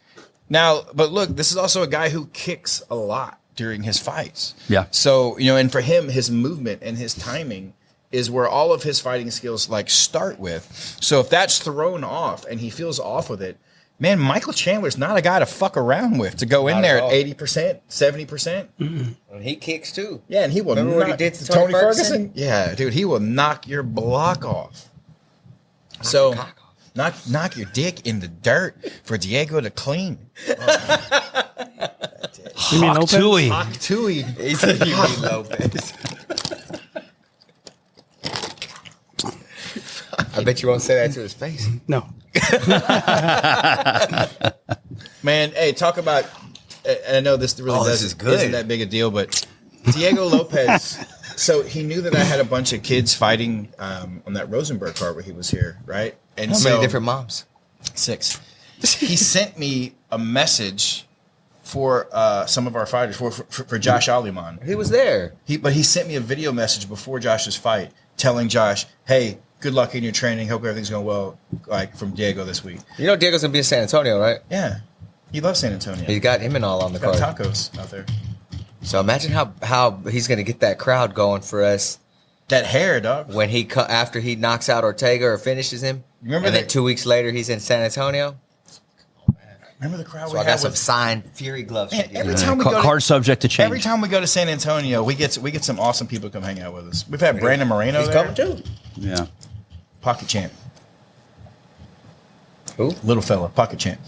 Now, but look, this is also a guy who kicks a lot during his fights.
Yeah.
So, and for him, his movement and his timing is where all of his fighting skills start with. So if that's thrown off and he feels off with it, man, Michael Chandler's not a guy to fuck around with, to go in
Not
there
at
at
all.
80%, 70%.
And he kicks too.
Yeah, and he will
Remember what he did to Tony Ferguson?
Yeah, dude, he will knock your block off. So knock your dick in the dirt for Diego to clean.
You mean Lopez?
Tui.
Hawk Tui.
He said you mean Lopez. I bet you won't say that to his face.
No.
Man, hey, talk about. And I know this really
This is good.
isn't that big a deal, but Diego Lopez. So he knew that I had a bunch of kids fighting on that Rosenberg card where he was here, right? And
How many different moms?
6. He sent me a message for some of our fighters for Josh Aliman.
He was there.
But he sent me a video message before Josh's fight, telling Josh, "Hey, good luck in your training. Hope everything's going well." From Diego this week.
You know Diego's gonna be in San Antonio, right?
Yeah, he loves San Antonio.
He's got him and all on the
got
card.
tacos out there.
So imagine how he's gonna get that crowd going for us
That hair, dog.
when after he knocks out Ortega or finishes him.
Remember
and then
that-
2 weeks later he's in San Antonio.
Remember the crowd
So
we
I got
had
some
with.
signed Fury gloves.
Man,
to
every
give.
time we go
Card subject to change.
every time we go to San Antonio, we get some awesome people come hang out with us. We've had Brandon Moreno
He's
there.
coming too.
Yeah.
Pocket champ,
Who?
little fella, pocket champ,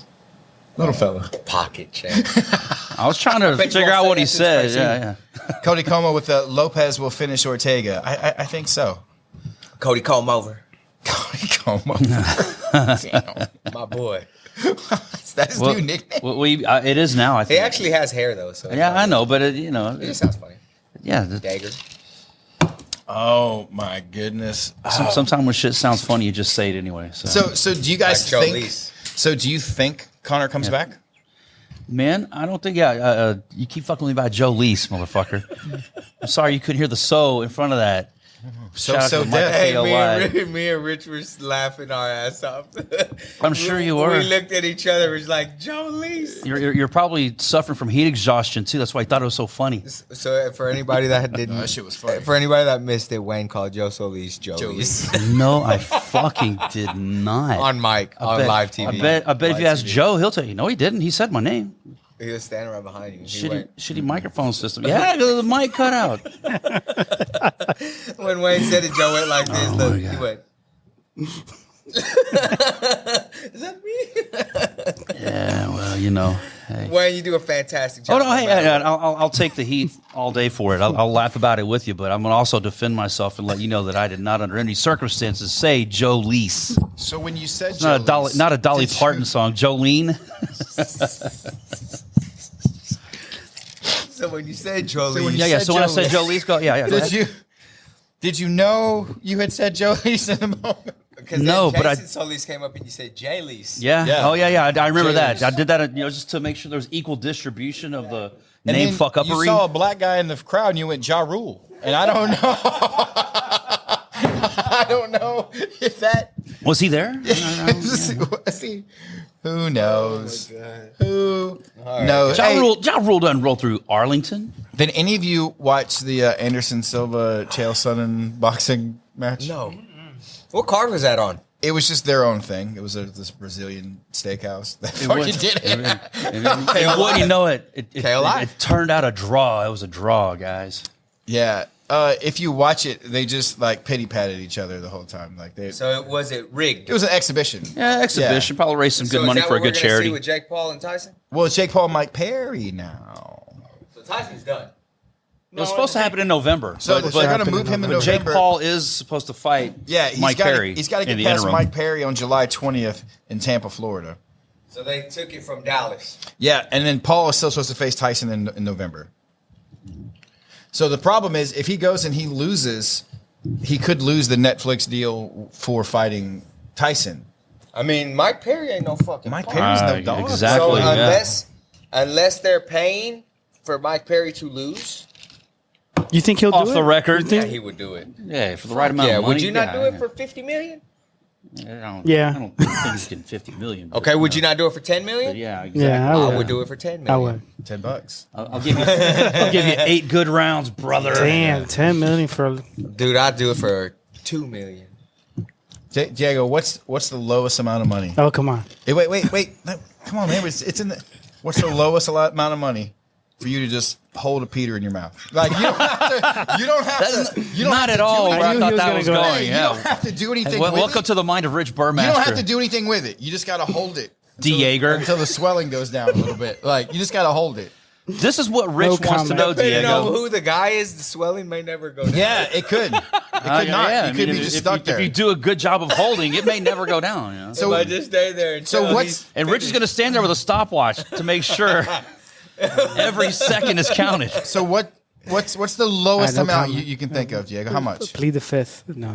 little fella.
Pocket champ.
I was trying to
bet you
figure
won't
out
say
what he
that to his
said.
face
Yeah, yeah.
Cody Como with Lopez will finish Ortega. I think so.
Cody, come over.
Cody Como. Damn.
My boy.
That's his
Well,
new nickname.
it is now. I
He
think.
actually has hair though. So
Yeah, I know, but
It just sounds funny.
yeah.
Dagger.
Oh my goodness.
Sometimes when shit sounds funny, you just say it anyway.
So do you guys
Like Joe
think?
Lees.
So do you think Conor comes back?
man, I don't think. You keep fucking with me about Joe Lease, motherfucker. I'm sorry you couldn't hear the "so" in front of that. Shout out to Mike
deaf.
Hey,
KLY.
me and Rich were laughing our ass off.
I'm sure you were.
We looked at each other. It was like Joe Lees.
You're probably suffering from heat exhaustion too. That's why I thought it was so funny.
So for anybody that didn't,
that shit was funny.
For anybody that missed it, Wayne called Joe Solis Joe Lees
No, I fucking did not.
on mic on live TV.
I bet if you ask Joe, he'll tell you. No, he didn't. He said my name.
He was standing right behind you. He went,
Shitty microphone system. Yeah, the mic cut out.
when Wayne said it, Joe went like this.
Oh,
Look,
my
he
God.
went. Is that me?
Yeah, well, you know. Hey.
Wayne, you do a fantastic
Oh
job.
no! Hey, I'll take the heat all day for it. I'll laugh about it with you, but I'm gonna also defend myself and let you know that I did not, under any circumstances, say Joe Lease.
So when you said
It's not
Joe
a Dolly
did you-
Parton song. Jolene.
So when you said Joe
when
Lees,
you
Yeah.
said
So when I
Joe
said
Lease.
Joe Lease, go. Yeah. Go ahead.
Did you know you had said Joe Lease in the moment?
because
No, but
Jason Solis came up and you said Jay Lees.
Yeah.
Yeah.
Oh yeah. I remember
Jay
that.
Lease.
I did that. Just to make sure there was equal distribution of the
And
name
then
fuck
You
uppery.
saw a black guy in the crowd and you went Ja Rule. And I don't know. I don't know if that.
Was he there?
Was he? Who knows? Who knows?
Ja
Hey,
Rule doesn't roll through Arlington.
did any of you watch the Anderson Silva Chael Sonnen boxing match?
No. What card was that on?
It was just their own thing. It was this Brazilian steakhouse that fucking did it.
And wouldn't you know it?
KLI.
It turned out a draw. It was a draw, guys.
Yeah. If you watch it, they just like pity patted each other the whole time. Like they.
So was it rigged?
It was an exhibition.
Yeah, exhibition. Probably raise some good
is
money
that
for a
what we're
good
gonna
charity.
See with Jake Paul and Tyson?
Well, it's Jake Paul, Mike Perry now.
So Tyson's done.
It was supposed to happen in November.
So
but
they're going to move him in
but Jake
November.
Paul is supposed to fight Mike Perry.
He's got to
in
get
the
past
interim.
Mike Perry on July 20th in Tampa, Florida.
So they took it from Dallas.
Yeah, and then Paul is still supposed to face Tyson in November. So the problem is, if he goes and he loses, he could lose the Netflix deal for fighting Tyson.
I mean, Mike Perry ain't no fucking.
Mike
punk.
Perry's no dog.
exactly.
So unless they're paying for Mike Perry to lose,
You think he'll
Off
do it?
the record.
You think-
yeah, he would do it.
Yeah, for the right amount
Yeah,
of money.
would you not do it
yeah.
for $50 million?
I don't think he's getting $50 million.
Okay, would you not do it for $10
But
million?
yeah, exactly.
Yeah,
I would do it for $10 million.
I would.
$10.
I'll give you 8 good rounds, brother.
Damn, 10 million for.
Dude, I'd do it for $2 million.
Diego, what's the lowest amount of money?
Oh, come on.
Hey, wait. No, come on, man. It's in the. What's the lowest amount of money for you to just hold a Peter in your mouth? Like you don't have to. You don't have
That's
to. You don't
not
have
at
to
all
do
where
anything.
I
knew
thought
he was
that
gonna
was
go
going.
there.
You
Yeah.
don't have to do anything. with
Welcome
it.
to the mind of Rich Burmaster.
You don't have to do anything with it. You just got to hold it.
Dieger.
Until the swelling goes down a little bit. Like you just got to hold it.
This is what Rich
No
wants to
comment.
know,
Depending on
Diego.
who the guy is, the swelling may never go down.
Yeah, it could. It could not.
Yeah,
You could be just stuck there.
If you do a good job of holding, it may never go down. You know?
So I just stay there. Until
So what's
he's
And Rich is going to stand there with a stopwatch to make sure every second is counted.
so what's the lowest
no
amount
comment.
you can think of, Diego? How much?
Plead the fifth. No.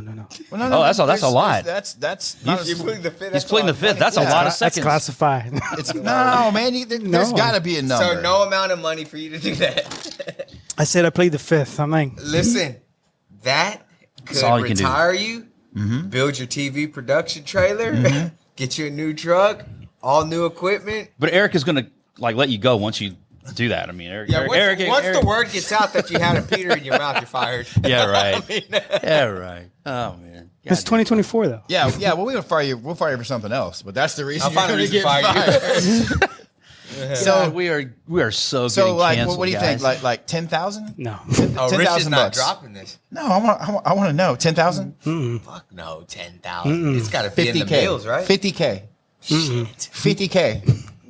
Well, no,
Oh, that's a lot.
That's not
You
a,
plead the fifth.
He's
that's
pleading the
a lot of
fifth. That's a
money.
lot of
That's
seconds.
classified.
it's no man. There's
No.
got to be a number.
So no amount of money for you to do that.
I said I plead the fifth. I'm like,
Listen, that could
all you can do.
retire you, build your TV production trailer, get you a new truck, all new equipment.
But Eric is going to let you go once you do that. I mean, Eric.
Yeah,
Eric,
once
Eric-
the word gets out that you had a Peter in your mouth, you're fired.
Yeah, right. Yeah, right. Oh man.
it's 2024 though.
yeah. Well, we'll fire you. We'll fire you for something else. But that's the reason
I'll find a
you're
reason
going
to
to get
fire
fired.
So we are so
So
getting
like,
canceled,
what do you
guys.
think? Like 10,000?
No.
Oh, Rich is
10,000
not
bucks.
dropping this.
No, I want to know 10,000.
Fuck no, 10,000. It's got to be in the
50K.
bills, right?
50K.
Shit.
50K.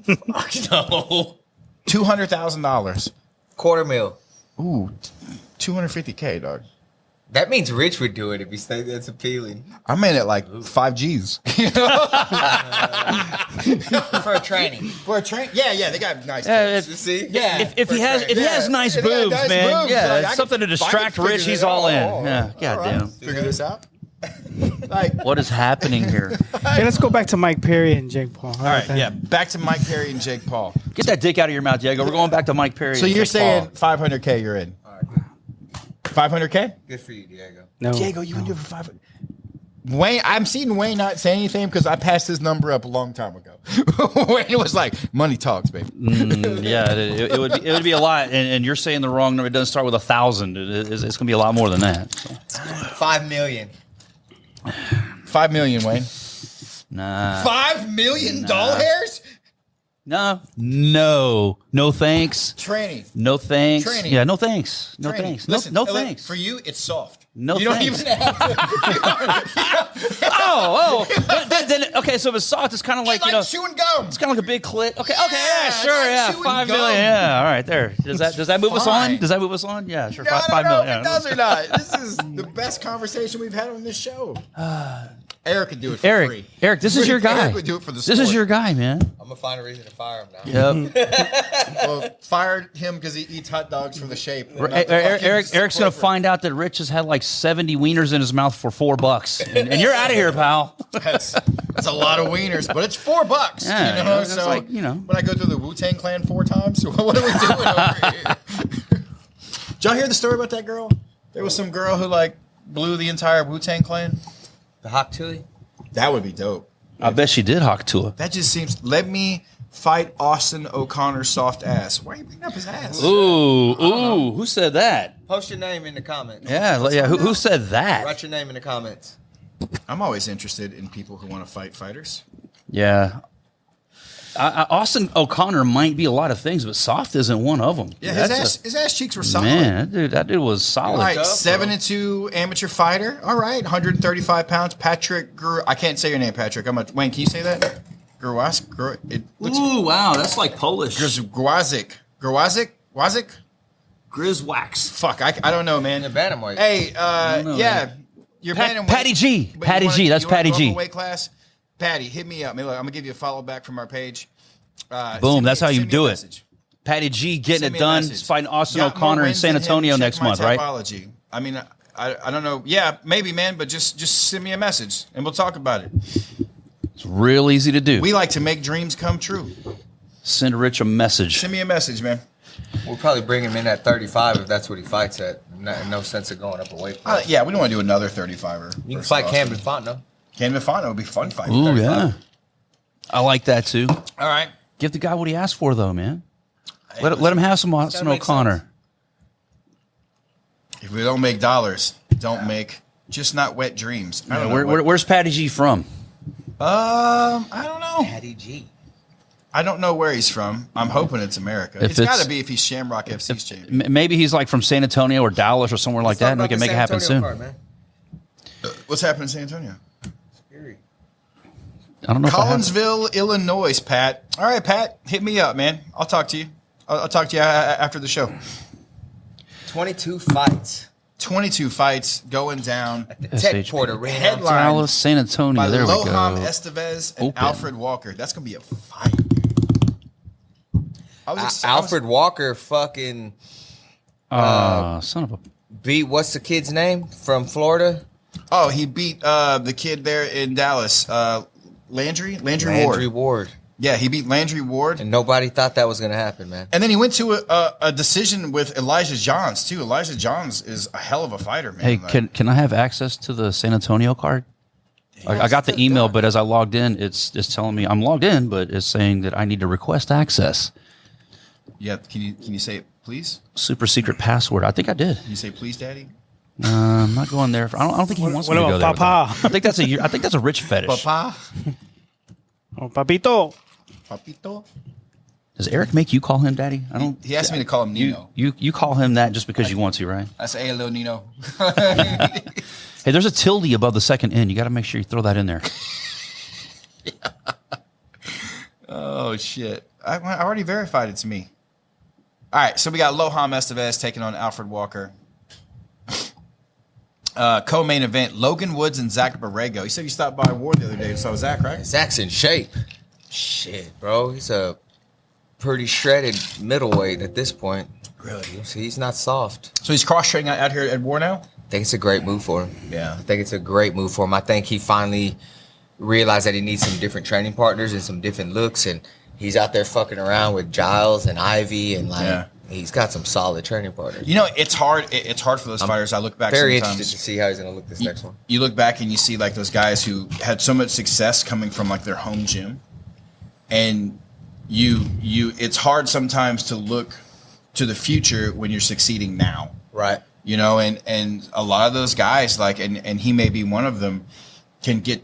Fuck no.
$200,000.
$250,000.
Ooh, 250K, dog.
That means Rich would do it if he said that's appealing.
I'm in at like 5 G's.
For a training.
For a train? Yeah, they got nice.
Yeah,
tits.
You see?
Yeah.
If he has nice
If he has
boobs,
nice
man,
boobs,
yeah,
like,
it's something to
I can
distract
figure
Rich.
it
He's
out.
all in.
Oh,
Yeah,
all right.
goddamn.
Figure this out. Like,
What is happening here?
Hey, let's go back to Mike Perry and Jake Paul.
all right, yeah. Back to Mike Perry and Jake Paul.
Get that dick out of your mouth, Diego. We're going back to Mike Perry.
So
and
you're
Jake
saying
Paul.
500K? You're in.
All right, good.
500K?
Good for you, Diego.
No.
Diego, you can do it for 500. Wayne, I'm seeing Wayne not say anything because I passed his number up a long time ago. Wayne was like, money talks, baby.
Yeah, it would be a lot, and you're saying the wrong number. It doesn't start with 1,000. It's going to be a lot more than that. So.
$5 million.
5 million, Wayne.
Nah,
$5 million hairs?
no thanks.
Training.
No thanks.
Training.
Yeah, no thanks. No
Training.
thanks.
Listen,
no
look,
thanks.
For you, it's soft.
No
you don't
thanks.
even have to.
Then, okay, so if it's soft, it's kind of like,
chewing gum.
it's kind of like a big clit. Okay,
Yeah,
yeah,
it's
sure,
like
yeah,
chewing
5
gum.
million, yeah, all right, there. Does that move us on?
Fine.
Does that move us on? Yeah, sure,
I
five
don't know
million.
if it does or not. This is the best conversation we've had on this show. Eric could do it for free.
Eric, this is your guy.
Eric would do it for the
This is
sport.
your guy, man.
I'm going to find a reason to fire him now.
Yep.
Well, fired him because he eats hot dogs for the shape. not the fucking
Eric's gonna
flavor.
find out that Rich has had like 70 wieners in his mouth for $4, and you're out of here, pal.
That's a lot of wieners, but it's $4.
Yeah,
you know,
it's
so
like, you know.
when I go through the Wu-Tang Clan 4 times, what are we doing over here? Did y'all hear the story about that girl? There was some girl who like blew the entire Wu-Tang Clan.
The Hawk Tui?
That would be dope.
I bet she did hawk to her.
That just seems. Let me fight Austin O'Connor's soft ass. Why are you bringing up his ass?
Ooh, who said that?
Post your name in the comments.
Yeah. Who said that?
Write your name in the comments.
I'm always interested in people who want to fight fighters.
Yeah. Austin O'Connor might be a lot of things, but soft isn't one of them.
Yeah, his ass cheeks were solid.
Man, that dude was solid.
All right, 7-2 amateur fighter. All right, 135 pounds. Patrick, I can't say your name, Patrick. Wayne, can you say that?
Ooh, wow, that's like Polish.
Grzwazik.
Grizwax.
Fuck, I don't know, man.
You're bantamweight.
Hey,
know,
yeah,
man.
you're bantamweight.
Patty G.
But
Patty G. That's Patty
go up
G.
a weight class. Patty, hit me up. Look, I'm gonna give you a follow back from our page.
Boom, that's how you
send me
do
a
it.
message.
Patty G getting
Send
it
me a
done.
message.
He's fighting Austin
Got more
O'Connor in
wins
San
than him.
Antonio
Check
next
my
month, right?
Typology. I mean, I don't know. Yeah, maybe, man, but just send me a message and we'll talk about it.
It's real easy to do.
We like to make dreams come true.
Send Rich a message.
Send me a message, man.
We'll probably bring him in at 35 if that's what he fights at. No sense of going up a weight class.
Yeah, we don't want to do another 35er.
You can fight Camden Fontenot.
Camden Fontenot would be a fun fight.
Ooh,
35.
yeah. I like that too.
All right.
Give the guy what he asked for, though, man. Let him have some Austin O'Connor.
If we don't make dollars, don't make just not wet dreams. I don't know
Where's Patty G from?
I don't know.
Patty G.
I don't know where he's from. I'm hoping it's America.
If
It's got
it's-
to be if he's Shamrock FC's champion.
Maybe he's like from San Antonio or Dallas or somewhere like that, and we can make it happen soon.
What's happening in San Antonio?
I don't know.
Collinsville, Illinois, Pat. All right, Pat, hit me up, man. I'll talk to you. I'll talk to you after the show.
22 fights.
22 fights going down
Tech Port Arena.
Headline
Dallas, San Antonio.
by
There we
Loham
go.
Estevez and
Open.
Alfred Walker. That's going to be a fight.
Alfred Walker fucking
Son of a.
beat, what's the kid's name from Florida?
Oh, he beat the kid there in Dallas, Landry Ward. Yeah, he beat Landry Ward.
And nobody thought that was going to happen, man.
And then he went to a decision with Elijah Johns, too. Elijah Johns is a hell of a fighter, man.
Hey,
Like,
can I have access to the San Antonio card? I got the email, but as I logged in, it's telling me I'm logged in, but it's saying that I need to request access.
yeah, can you say it, please?
Super secret password. I think I did.
Can you say please, Daddy?
I'm not going there. I don't think he wants me to go there. with
Papa?
that. I think that's a rich fetish.
Papa?
Oh, papito.
Papito?
Does Eric make you call him daddy? I don't.
He asked me to call him Nino.
You call him that just because you want to, right?
I say, hey, little Nino.
Hey, there's a tilde above the second N. You got to make sure you throw that in there.
Oh, shit. I already verified it's me. All right, so we got Loham Estevez taking on Alfred Walker. Co-main event, Logan Woods and Zach Borrego. You said you stopped by Ward the other day, so Zach, right?
Zach's in shape. Shit, bro. He's a pretty shredded middleweight at this point.
Really?
He's not soft.
So he's cross-training out here at War now?
I think it's a great move for him.
Yeah.
I think it's a great move for him. I think he finally realized that he needs some different training partners and some different looks, and he's out there fucking around with Giles and Ivy, and he's got some solid training partners.
You know, it's hard. It's hard for those fighters. I look back
Very
sometimes.
interested to see how he's going to look this next one.
You look back and you see like those guys who had so much success coming from like their home gym, and it's hard sometimes to look to the future when you're succeeding now.
Right.
You know, and a lot of those guys, like, and he may be one of them, can get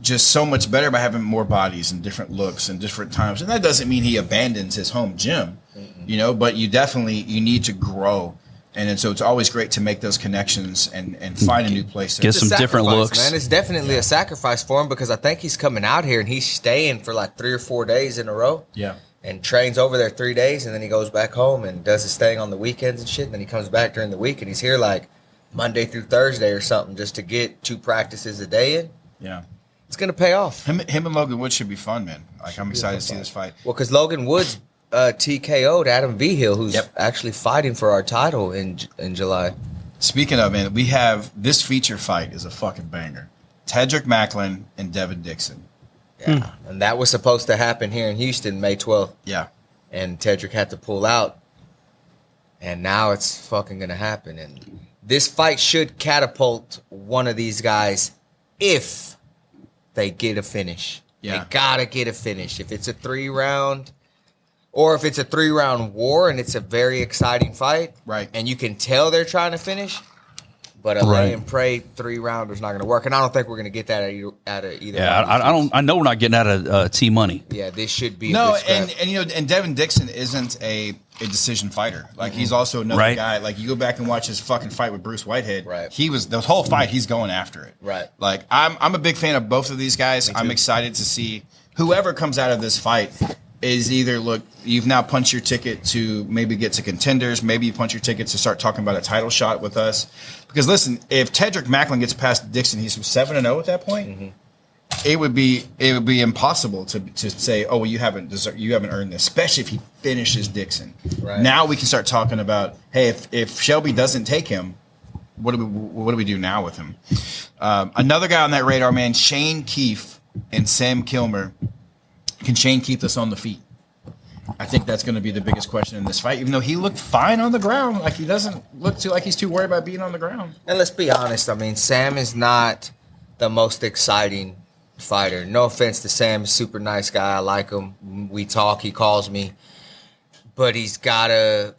just so much better by having more bodies and different looks and different times. And that doesn't mean he abandons his home gym, you know, but you need to grow. And then, so it's always great to make those connections and find a new place.
Get
It's a
some different
sacrifice,
looks.
man. It's definitely a sacrifice for him because I think he's coming out here and he's staying for like 3 or 4 days in a row.
Yeah.
And trains over there 3 days, and then he goes back home and does his thing on the weekends and shit. And then he comes back during the week, and he's here like Monday through Thursday or something just to get 2 practices a day in.
Yeah.
It's gonna pay off.
Him and Logan Woods should be fun, man. Like, I'm excited to see this fight.
Well, because Logan Woods TKO'd Adam Vigil, who's actually fighting for our title in July.
Speaking of, man, we have this feature fight is a fucking banger. Tedrick Macklin and Devin Dixon.
Yeah, and that was supposed to happen here in Houston May 12th.
Yeah.
And Tedrick had to pull out. And now it's fucking going to happen. And this fight should catapult one of these guys if they get a finish.
Yeah.
They got to get a finish. If it's a 3-round or if it's a 3-round war and it's a very exciting fight.
Right.
And you can tell they're trying to finish. But a lay and pray 3-rounder is not going to work, and I don't think we're going to get that out of either.
Yeah, I don't. I know we're not getting out of T Money.
Yeah, this should be
No,
a good scrap.
and you know, and Devin Dixon isn't a decision fighter. Like he's also another
Right.
guy. Like you go back and watch his fucking fight with Bruce Whitehead.
Right.
He was the whole fight. He's going after it.
Right.
Like I'm a big fan of both of these guys. I'm excited to see whoever comes out of this fight is either look. You've now punched your ticket to maybe get to contenders. Maybe you punch your ticket to start talking about a title shot with us. Because listen, if Tedrick Macklin gets past Dixon, he's 7-0 at that point. Mm-hmm. It would be impossible to say, oh, well, you haven't earned this, especially if he finishes Dixon.
Right.
Now we can start talking about, hey, if Shelby doesn't take him, what do we do now with him? Another guy on that radar, man, Shane Keefe and Sam Kilmer. Can Shane keep us on the feet? I think that's going to be the biggest question in this fight. Even though he looked fine on the ground, like he doesn't look like he's too worried about being on the ground.
And let's be honest. I mean, Sam is not the most exciting fighter. No offense to Sam, he's a super nice guy. I like him. We talk. He calls me, but he's got to.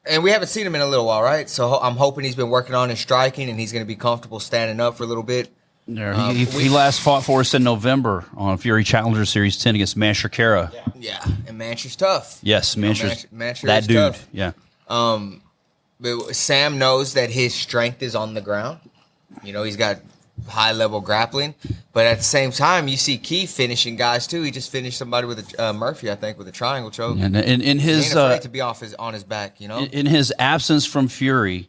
And we haven't seen him in a little while, right? So I'm hoping he's been working on his striking, and he's going to be comfortable standing up for a little bit.
Yeah, he last fought for us in November on Fury Challenger Series 10 against Mancher Kara.
Yeah, and Mancher's tough.
Yes, Mancher's
Mancher
that
is
dude.
tough.
Yeah.
But Sam knows that his strength is on the ground. You know, he's got high-level grappling. But at the same time, you see Keith finishing guys, too. He just finished somebody with a Murphy, I think, with a triangle choke.
And in his
he ain't afraid to be on his back, you know?
in his absence from Fury,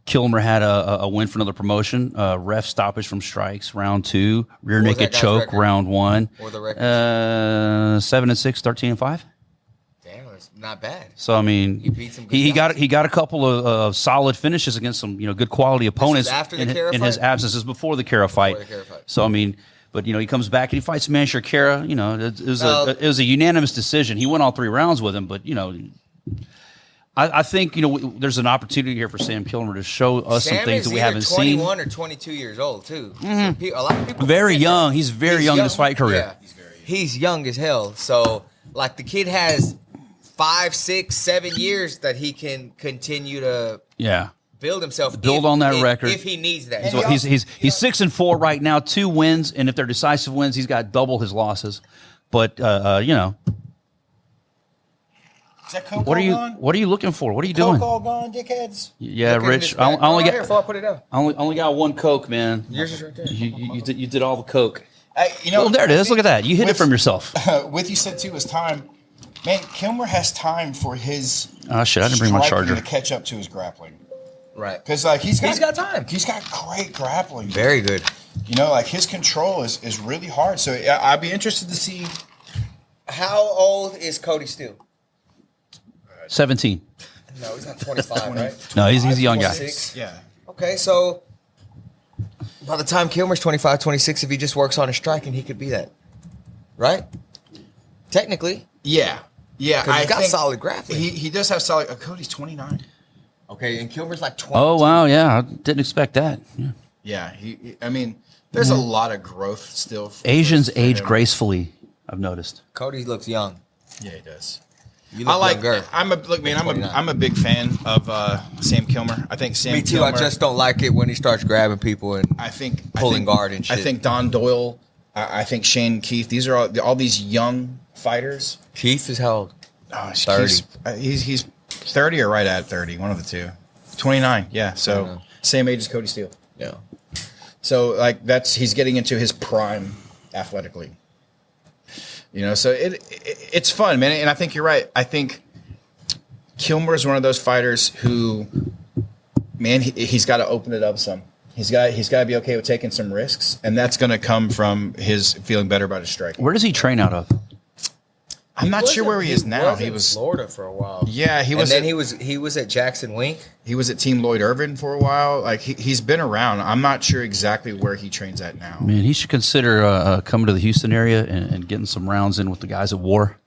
Kilmer had a win for another promotion. Ref stoppage from strikes, round 2. Rear
What was
naked
that guy's
choke,
record?
round 1.
Or the record?
7-6, 13-5.
Damn, that's not bad.
So I mean,
He beat some good
he
guys.
got a couple of solid finishes against some good quality opponents
after the
in
Kara
his
fight?
absence. This is before the Kara fight.
the Kara fight.
So I mean, but he comes back and he fights Mancher Kara. It was a unanimous decision. He went all 3 rounds with him, but I think there's an opportunity here for Sam Kilmer to show us some
Sam
things
is
that we
either
haven't seen.
21 or 22 years old, too. So a lot of people
Very
forget
young.
that.
He's very young in his fight career.
Yeah. He's young as hell. So, like, the kid has 5, 6, 7 years that he can continue to
Yeah.
build himself.
Build on that record.
If he needs that.
So he's 6-4 right now, 2 wins, and if they're decisive wins, he's got double his losses. But
Is that Coke
what are
all
you
gone?
what are you looking for? What are you
Coke
doing?
all gone, dickheads?
Yeah,
Look at
Rich.
this
I
back.
only
Right here
got
before I put it down.
only got 1 Coke, man.
Yours is right there.
You did all the Coke.
Oh,
Well, there it is. Look at that. You hid it from yourself.
With you said too is time. Man, Kilmer has time for his.
Oh shit! I didn't bring my
striking
charger.
to catch up to his grappling.
Right.
Because he's got
time.
He's got great grappling.
Very good.
His control is really hard. So I'd be interested to see.
How old is Cody Steele?
17.
No, he's not 25, right?
No, he's a young guy.
26.
Yeah.
Okay, so by the time Kilmer's 25, 26, if he just works on his striking, he could be that. Right? Technically.
Yeah. Yeah.
Because he's got
think
solid grappling.
He does have solid. Cody's 29.
Okay, and Kilmer's like 20.
Oh wow, yeah, I didn't expect that. Yeah.
Yeah. I mean, there's a lot of growth still.
Asians
for
age
him.
gracefully. I've noticed.
Cody looks young.
Yeah, he does.
You look
I like.
younger.
I'm a big fan of Sam Kilmer. I think Sam.
Me too.
Kilmer,
I just don't like it when he starts grabbing people and pulling guard and shit.
I think Don Doyle. I think Shane Keith. These are all these young fighters.
Keith is how old?
Oh,
30.
He's 30 or right at 30. One of the two. 29. Yeah. So same age as Cody Steele.
Yeah.
So he's getting into his prime athletically. So it's fun, man. And I think you're right. I think Kilmer is one of those fighters who, man, he's got to open it up some. He's got to be okay with taking some risks, and that's going to come from his feeling better about his striking.
Where does he train out of?
I'm not sure where he is now.
He was in Florida for a while.
Yeah, he was.
And then he was at Jackson Wink.
He was at Team Lloyd Irvin for a while. He's been around. I'm not sure exactly where he trains at now.
Man, he should consider coming to the Houston area and getting some rounds in with the guys at War.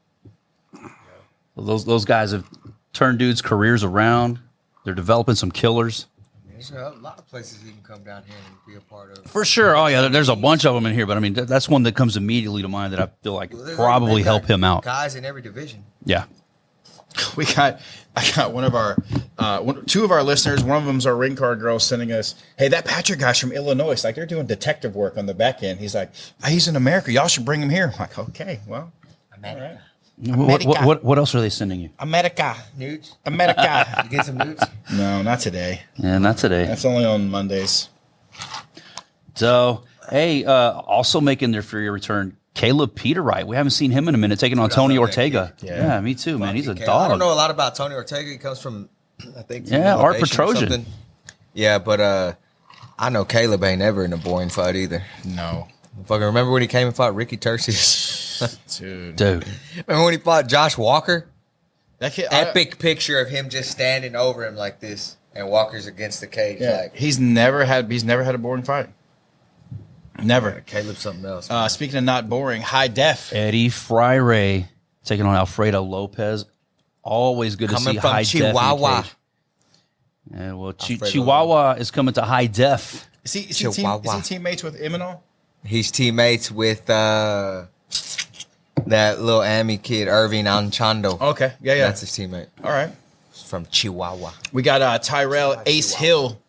Those guys have turned dudes' careers around. They're developing some killers.
There's a lot of places he can come down here and be a part of.
For sure. Oh, yeah, there's a bunch of them in here. But, I mean, that's one that comes immediately to mind that I feel like probably help him out.
Guys in every division.
Yeah.
I got one of our, two of our listeners. One of them's our ring card girl sending us, hey, that Patrick guy's from Illinois. Like they're doing detective work on the back end. He's like, he's in America. Y'all should bring him here. I'm like, okay, well,
America.
all right.
What else are they sending you?
America.
Nudes?
America.
You get some nudes?
No, not today.
Yeah, not today.
That's only on Mondays.
So, hey, also making their Fury return, Caleb Peterwright. We haven't seen him in a minute, taking on Tony Ortega. Yeah, me too, man. He's a dog.
I don't know a lot about Tony Ortega. He comes from, I think,
Art
Innovation or
Petrosian.
something. Yeah, but I know Caleb ain't ever in a boring fight either.
No.
Fucking remember when he came and fought Ricky Tercius?
Dude.
Remember when he fought Josh Walker?
That kid,
Epic picture of him just standing over him like this, and Walker's against the cage.
Yeah,
Like,
he's never had a boring fight. Never.
Caleb's something else.
Speaking of not boring, high def.
Eddie Freire taking on Alfredo Lopez. Always good to
Coming
see
from
high
Chihuahua.
def. Yeah, well,
Alfredo
Chihuahua is coming to high def.
Is he
Chihuahua.
teammates with Imanol?
He's teammates with that little Ami kid, Irving Anchando.
Okay, yeah.
That's his teammate.
All right.
From Chihuahua.
We got Tyrell Ace Hill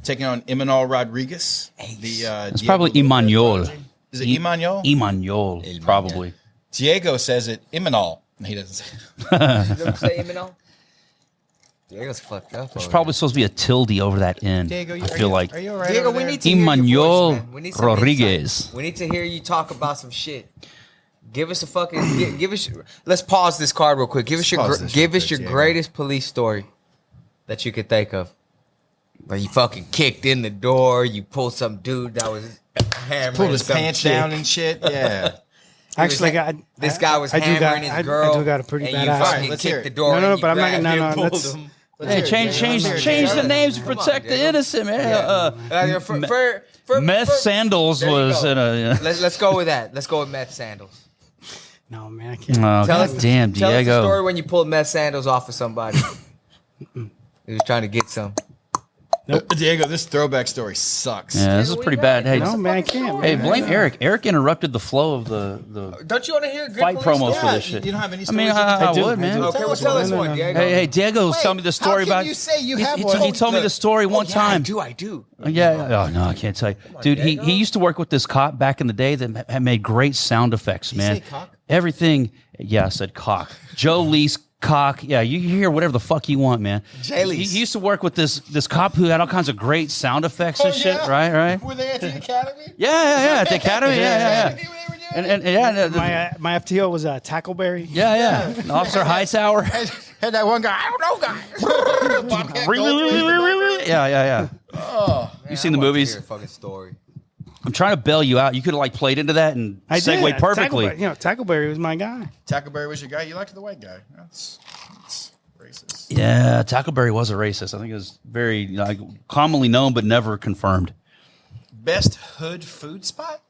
taking on Imanol Rodriguez.
It's probably Emmanuel.
Is it Emmanuel?
Emmanuel, probably.
Diego says it Imanol. He doesn't say it.
You ever say Imanol? Diego's fucked up.
There's probably supposed to be a tilde over that end.
Diego,
I feel like
are you all right?
Diego,
over
we
there?
need to hear your
Emmanuel
voice, man. We need some
Rodriguez.
insight. We need to hear you talk about some shit. Give us a fucking give us. Let's pause this card real quick. Give us your
Diego.
greatest police story that you could think of. Where you fucking kicked in the door, you pulled some dude that was hammering
Pulled his
some
pants
chick.
down and shit. Yeah.
Actually,
This guy was hammering his girl.
I do got a pretty
and
bad
you
ass.
fucking
Let's hear
kicked
it.
the door.
No,
and you
but I'm not
grabbed
gonna-
him,
no,
pulled
let's-
him.
Hey, change the names to
Come on,
protect the
Diego.
innocent, man.
For
Meth Sandals
There you
was
go.
in a.
Let's go with that. Let's go with Meth Sandals.
No, man, I can't.
Oh,
Tell us,
damn,
tell us the
Diego.
story when you pulled Meth Sandals off of somebody. He was trying to get some.
Diego, this throwback story sucks.
Yeah, this is pretty bad. Hey,
No, man, I can't.
hey,
man.
blame Eric. Eric interrupted the flow of the
Don't you want to hear a good
fight
police
promos
story?
for this shit.
You don't have any
I mean,
stories?
I
do,
would,
I
man.
do.
Okay, well, tell us
No,
one,
no, no.
Diego.
Hey, Diego was telling me the story
how can
about.
you say you
he-
have
he,
one?
he told me the story one time.
I do.
Yeah. Oh no, I can't tell you, dude. He used to work with this cop back in the day that had made great sound effects, man.
say cock?
Everything. Yeah, I said cock. Joe Lee's cock. Yeah, you hear whatever the fuck you want, man. He used to work with this cop who had all kinds of great sound effects and shit. Right.
Were they at the academy?
Yeah. At the academy. Yeah. And
My FTO was Tackleberry.
yeah. Officer Hightower.
Had that one guy. I don't know, guy. Bobcat Goldthwait.
Yeah. You've seen the movies.
Hear a fucking story.
I'm trying to bail you out. You could have like played into that and
I
segued
did.
perfectly.
Tackleberry was my guy.
Tackleberry was your guy. You liked the white guy. That's racist.
Yeah, Tackleberry was a racist. I think it was very commonly known but never confirmed.
Best hood food spot?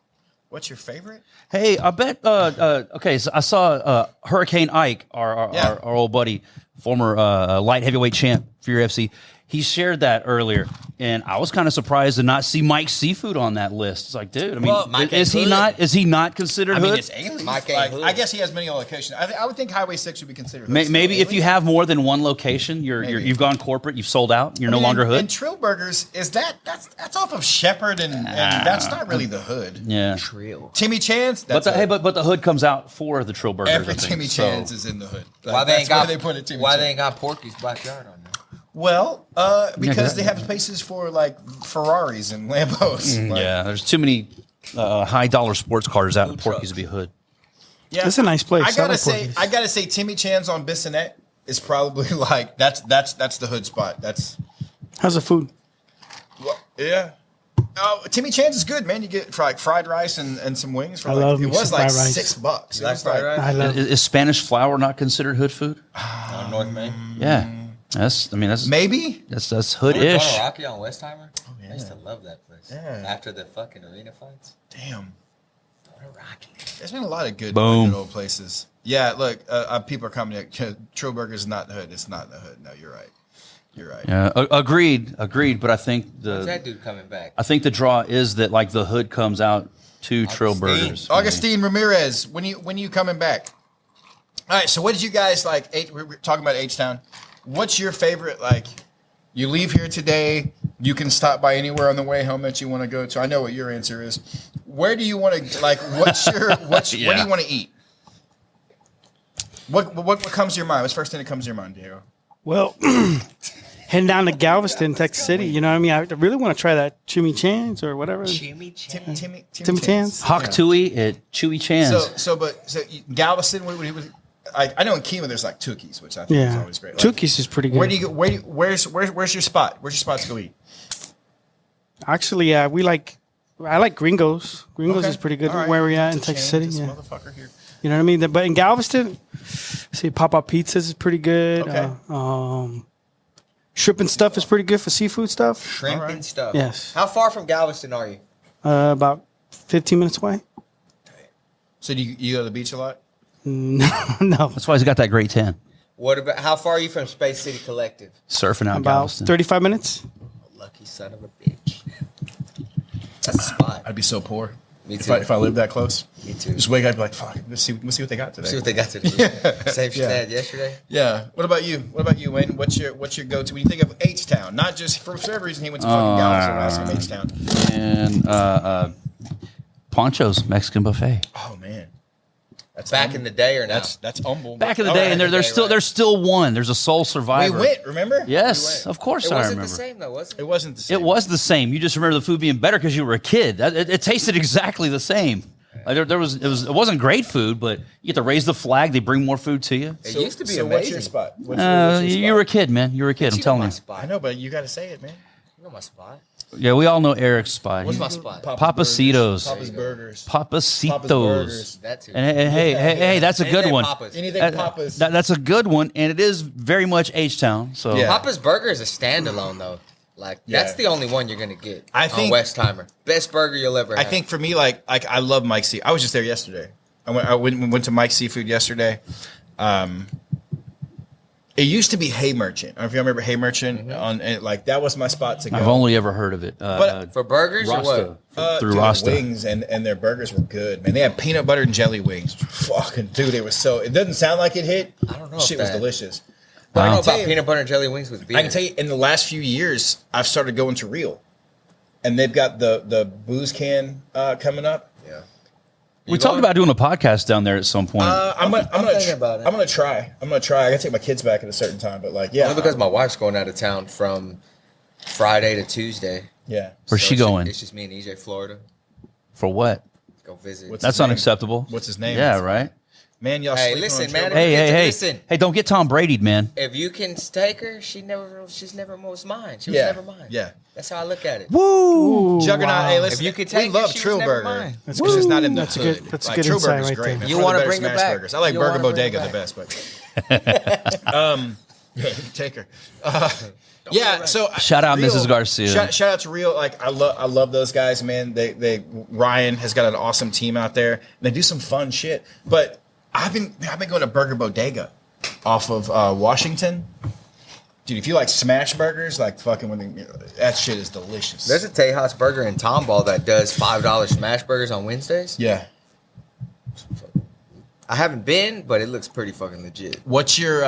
What's your favorite?
Hey, I bet. Okay, so I saw Hurricane Ike,
Yeah.
our old buddy, former light heavyweight champ for UFC. He shared that earlier, and I was kind of surprised to not see Mike Seafood on that list. It's like, dude, I mean,
Mike
is he
ain't
not? Is he not considered
I mean,
hood?
it's aliens.
Mike ain't hood.
I guess he has many locations. I would think Highway 6 would be considered hood.
Maybe
Still
if you
aliens.
have more than one location, you've gone corporate, you've sold out, you're no longer hood.
And Trill Burgers, that's off of Shepherd, and that's not really the hood.
Yeah,
Trill.
Timmy Chan's,
but
that's
but the hood comes out for the Trill Burgers.
every
I think.
Timmy
So-
Chan's is in the hood.
Why they
That's
ain't got?
where they put it. Timmy
Why
Chan.
they ain't got Porky's backyard on there?
Well, because they
that-
have places for like Ferraris and Lambos. Like,
Yeah, there's too many high dollar sports cars out in Porky's to be hood.
yeah.
It's a nice place.
I gotta
like Porky's.
say, Timmy Chan's on Bissonnette is probably like that's the hood spot. That's
How's the food?
yeah. Oh, Timmy Chan's is good, man. You get fried rice and some wings for
I
like
love
it
me
was
some
like
fried rice.
$6. It
Like
was
fried rice?
I love.
Is Spanish flour not considered hood food?
On North Main.
Yeah, that's
maybe.
that's
Remember
hood-ish.
Donald Rocky on Westheimer? I used to love that place.
Yeah.
After the fucking arena fights.
Damn.
Donald Rocky.
There's been a lot of good,
Boom.
good old places. Yeah, look, people are coming. Trill Burgers is not the hood. It's not the hood. No, you're right. You're right.
Yeah, agreed. But I think
When's that dude coming back?
I think the draw is that like the hood comes out to Trill Burgers.
Augustine Ramirez, when you coming back?
All right, so what did you guys like? We were talking about H-Town. What's your favorite, like, you leave here today, you can stop by anywhere on the way home that you want to go to. I know what your answer is. Where do you want to, like, what do you want to eat? What comes to your mind? What's the first thing that comes to your mind, Diego?
Well, heading down to Galveston, Texas City. You know what I mean? I really want to try that chimichangas or whatever. Chimichangas.
Hawk Tui at Chewy Chan's.
So Galveston, I know in Kima there's like Tukis, which I think is always great. Like,
Tukis is pretty good.
Where do you go? Where's your spot? Where's your spot to go eat?
Actually, I like Gringos. Gringos is pretty good.
Right.
Where we at in
It's a
Texas
chain,
City?
it's a
Yeah.
motherfucker here.
You know what I mean? But in Galveston, see, Pop-Up Pizzas is pretty good.
Okay.
Shrimp and stuff is pretty good for seafood stuff.
Shrimp and stuff.
Yes.
How far from Galveston are you?
About 15 minutes away.
So do you go to the beach a lot?
No.
That's why he's got that great tan.
What about how far are you from Space City Collective?
Surfing out in
About
Galveston.
35 minutes.
Lucky son of a bitch. That's a spot.
I'd be so poor.
Me too.
If I lived that close.
Me too.
Just wake up and be like, fuck, let's see what they got today.
See what they got to do. Same shit they had yesterday.
Yeah. What about you? Wayne? What's your go-to when you think of H-Town? Not just for whatever reason he went to fucking Galveston last time H-Town.
And Poncho's Mexican buffet.
Oh man. That's
Back in the day or now?
That's humble.
Back in the day, and there's still one. There's a sole survivor.
We went, remember?
Yes, of course
It
I
wasn't
remember.
the same though, was it?
It wasn't the same.
It was the same. You just remember the food being better because you were a kid. It tasted exactly the same. Like it wasn't great food, but you get to raise the flag. They bring more food to you.
It used to be
so
amazing.
what's your spot? What's your
You were a kid, man. You were a kid. I'm
You know
telling
my
you.
spot.
I know, but you got to say it, man.
You know my spot.
Yeah, we all know Eric's spot.
What's my spot?
Papacitos.
Papa's Burgers.
Papacitos.
Burgers.
That too.
And hey, that's a good
Anything
one.
Papa's.
Anything Papa's.
That's a good one, and it is very much H-Town. So
Yeah.
Papa's Burger is a standalone though. Like that's the only one you're gonna get.
I think-
on Westheimer, best burger you'll ever have.
I think for me, like I love Mike's Seafood. I was just there yesterday. I went to Mike's Seafood yesterday. It used to be Hay Merchant. I don't know if you remember Hay Merchant. Like that was my spot to go.
I've only ever heard of it.
But
for burgers or what?
through
dude,
Rasta.
wings and their burgers were good, man. They had peanut butter and jelly wings. Fucking dude, it was so. It doesn't sound like it hit.
I don't know
Shit
if
was
that-
delicious.
I don't know
tell
about
you-
peanut butter and jelly wings with beer.
I can tell you, in the last few years, I've started going to Real, and they've got the booze can coming up.
Yeah.
We talked about doing a podcast down there at some point.
I'm gonna
thinking about it.
I'm gonna try. I gotta take my kids back at a certain time, but like, yeah,
Only because my wife's going out of town from Friday to Tuesday.
yeah.
Where's she going?
It's just me and EJ, Florida.
For what?
Go visit.
What's
That's
his name?
unacceptable.
What's his name?
Yeah, right.
Man, y'all.
Hey,
sleeping
listen,
on
man,
Trevor?
Hey,
Listen.
hey, don't get Tom Brady, man.
If you can take her, she's never was mine. She was
Yeah,
never mine.
yeah.
That's how I look at it.
Woo!
Juggernaut.
Wow.
Hey, listen.
If you could
we
take
love
it, she was
Trill
never
Burger.
mine.
That's
Because
good.
it's not in the
That's a
hood.
good- that's a
Like,
good
Trill
insight
Burger's
right
great,
there.
man.
You
One of the
wanna
better
bring her
smash
back?
burgers. I like
You
Burger
wanna bring
Bodega
her
the
back?
best, but take her. Yeah, so
Shout out Mrs. Garcia.
Shout out to Real. Like I love those guys, man. They Ryan has got an awesome team out there. And they do some fun shit. But I've been going to Burger Bodega off of Washington. Dude, if you like smash burgers, like fucking that shit is delicious.
There's a Tejas Burger in Tomball that does $5 smash burgers on Wednesdays.
yeah.
I haven't been, but it looks pretty fucking legit.
What's your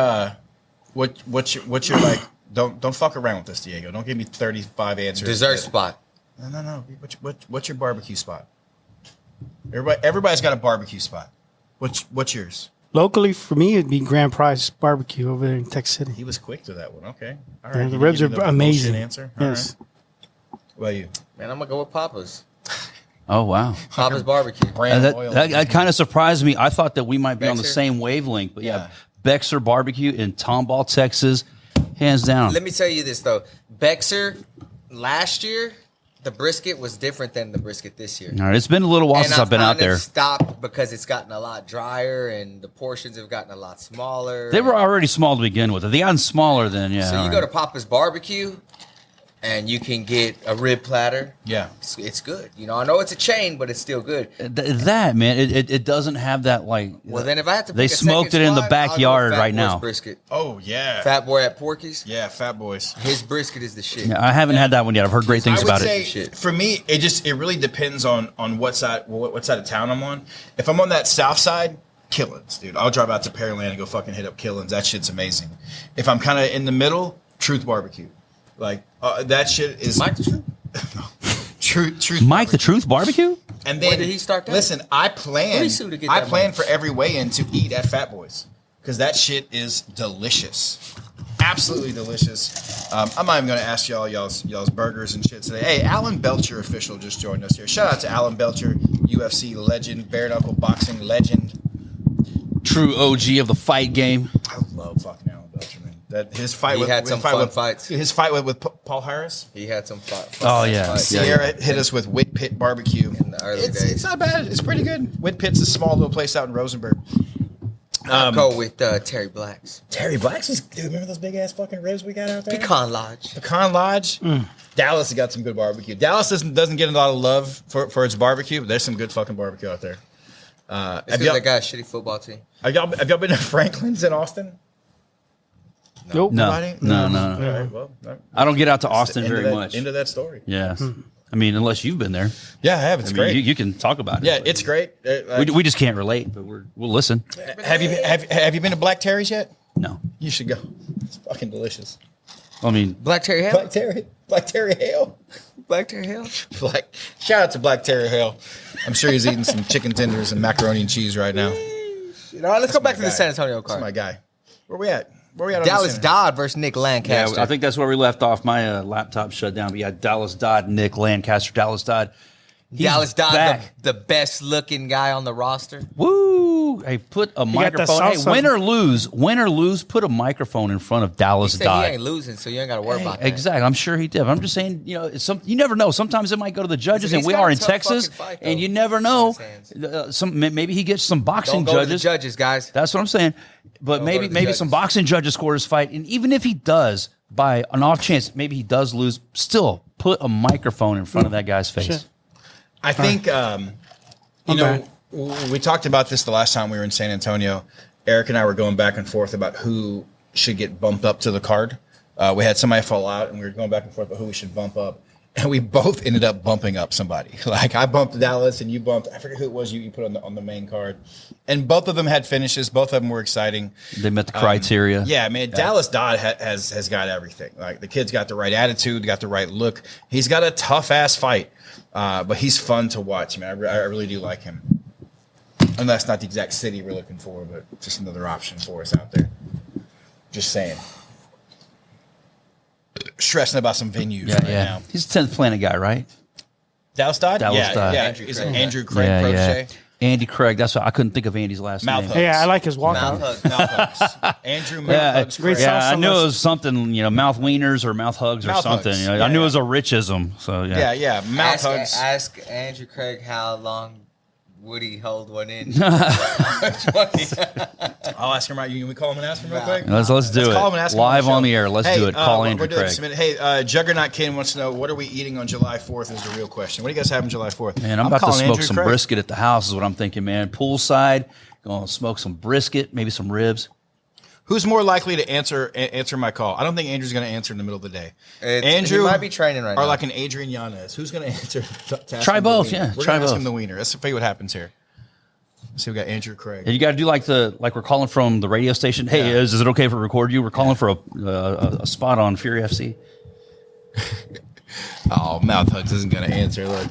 what's your like? Don't fuck around with this, Diego. Don't give me 35 answers.
Dessert spot.
No. What's your barbecue spot? Everybody's got a barbecue spot. What's yours?
Locally, for me, it'd be Grand Prize Barbecue over there in Texas City.
He was quick to that one. Okay, all
Yeah,
right.
the
You
ribs
give me
are
the
amazing.
bullshit Answer. All
Yes.
right. What about you?
Man, I'm gonna go with Papa's.
Oh wow.
Papa's Barbecue.
Brand oil.
That kind of surprised me. I thought that we might be on the
Bexer?
same wavelength, but yeah,
Yeah.
Bexer Barbecue in Tomball, Texas, hands down.
Let me tell you this though, Bexer last year, the brisket was different than the brisket this year.
All right, it's been a little while since I've been out there.
Stopped because it's gotten a lot drier and the portions have gotten a lot smaller.
They were already small to begin with. If they gotten smaller, then yeah.
So
all
you
right.
go to Papa's Barbecue, and you can get a rib platter.
Yeah.
It's good. You know, I know it's a chain, but it's still good.
That man, it doesn't have that like.
Well, then if I had to,
They
pick a
smoked
second
it in the
spot, I'll go
backyard
with Fat
right
Boy's
now.
Brisket.
Oh yeah.
Fat Boy at Porky's.
Yeah, Fat Boys.
His brisket is the shit.
Yeah, I haven't had that one yet. I've heard great things
I would
about
say
it.
Shit.
for me, it really depends on what side of town I'm on. If I'm on that south side, Killins, dude. I'll drive out to Pearland and go fucking hit up Killins. That shit's amazing. If I'm kind of in the middle, Truth Barbecue. Like, that shit is...
Mike the Truth?
Truth
Mike the Truth Barbecue?
And then,
When did he start that?
Listen, I planned for every weigh-in to eat at Fat Boys. Because that shit is delicious. Absolutely delicious. I'm not even going to ask y'all's burgers and shit today. Hey, Alan Belcher official just joined us here. Shout out to Alan Belcher, UFC legend, bare knuckle boxing legend.
True OG of the fight game.
I love fucking Alan Belcher, man. That his fight
He had some fun fights.
His fight with Paul Harris.
He had some fun
Oh, yeah.
fights.
Sierra hit us with Whit Pit Barbecue.
In the early days.
It's not bad. It's pretty good. Whit Pit's a small little place out in Rosenberg.
I'll go with Terry Black's.
Terry Black's is, dude, remember those big ass fucking ribs we got out there?
Pecan Lodge.
Pecan Lodge. Dallas has got some good barbecue. Dallas doesn't get a lot of love for its barbecue, but there's some good fucking barbecue out there.
It's because they got a shitty football team.
Have y'all been to Franklin's in Austin?
Nope.
No.
Nobody?
No.
All right, well,
I don't get out to Austin
end of
very
that-
much.
End of that story.
Yeah. I mean, unless you've been there.
Yeah, I have. It's
I mean,
great.
you can talk about it.
Yeah,
but
it's great.
we just can't relate, but we'll listen.
Have you been to Black Terry's yet?
No.
You should go. It's fucking delicious.
I mean,
Black Terry Hale?
Black Terry Hale.
Black Terry Hale?
Shout out to Black Terry Hale. I'm sure he's eating some chicken tenders and macaroni and cheese right now.
All right, let's go back to the San Antonio
That's
card.
my guy. Where we at? On
Dallas
this end?
Dodd versus Nick Lancaster.
yeah, I think that's where we left off. My laptop shut down. But yeah, Dallas Dodd, Nick Lancaster, Dallas Dodd. He's
Dallas Dodd,
back.
the best looking guy on the roster.
Woo! Hey, put a
got the
microphone. Hey,
salsa.
win or lose, put a microphone in front of Dallas
He said
Dodd.
he ain't losing, so you ain't got to worry about that.
Exactly. I'm sure he did. But I'm just saying, you never know. Sometimes it might go to the judges, and
He's
we
got
are
a
in
tough
Texas,
fucking fight,
and
though.
you never know.
It's in his
Maybe he gets some boxing
Don't go
judges.
to the judges, guys.
That's what I'm saying. But
Don't go to the
maybe
judges.
some boxing judges score his fight, and even if he does, by an off chance, maybe he does lose. Still, put a microphone in front of that guy's face.
Sure.
I think, we talked about this the last time we were in San Antonio. Eric and I were going back and forth about who should get bumped up to the card. We had somebody fall out, and we were going back and forth about who we should bump up. And we both ended up bumping up somebody. Like, I bumped Dallas, and you bumped, I forget who it was you put on the main card. And both of them had finishes. Both of them were exciting.
They met the criteria.
Yeah, man, Dallas Dodd has got everything. Like, the kid's got the right attitude, got the right look. He's got a tough-ass fight, but he's fun to watch, man. I really do like him. And that's not the exact city we're looking for, but just another option for us out there. Just saying. Stressing about some venues right now.
He's a 10th Planet guy, right?
Dallas Dodd?
Dallas Dodd.
Yeah.
Andrew
Is it
Craig.
Andrew Craig protege?
Andy Craig. That's why I couldn't think of Andy's last
Mouth
name.
hook.
Yeah, I like his walkout.
Mouth hug.
Mouth hugs. Andrew Mouth
Yeah,
hugs
great
Craig.
yeah, I knew it
Sauce.
was something, mouth wieners or mouth hugs or
Mouth
something.
hugs.
I knew
Yeah,
it was a richism. So yeah.
Yeah. Mouth hugs.
Ask Andrew Craig how long would he hold one in?
I'll ask him right. You can we call him and ask him real quick?
Let's do
Call him
it
and ask him
live
the
on
show.
the air. Let's do it. Call Andrew
we're doing
Craig.
this a minute. Hey, Juggernaut Ken wants to know, what are we eating on July 4th is the real question. What do you guys have on July 4th?
Man, I'm about to
calling
smoke
Andrew
some
Craig.
brisket at the house. Is what I'm thinking, man. Poolside, gonna smoke some brisket, maybe some ribs.
Who's more likely to answer my call? I don't think Andrew's going to answer in the middle of the day. Andrew
he might be training right
or
now.
like an Adrian Yanez. Who's going to answer? to ask
Try
him the
both,
wiener?
yeah.
We're
Try
gonna ask
both.
him the wiener. Let's see what happens here. Let's see, we got Andrew Craig.
And you got to do like we're calling from the radio station. Hey,
Yeah.
is it okay if we record you? We're calling for a spot on Fury FC.
Oh, Mouth Hugs isn't going to answer. Look.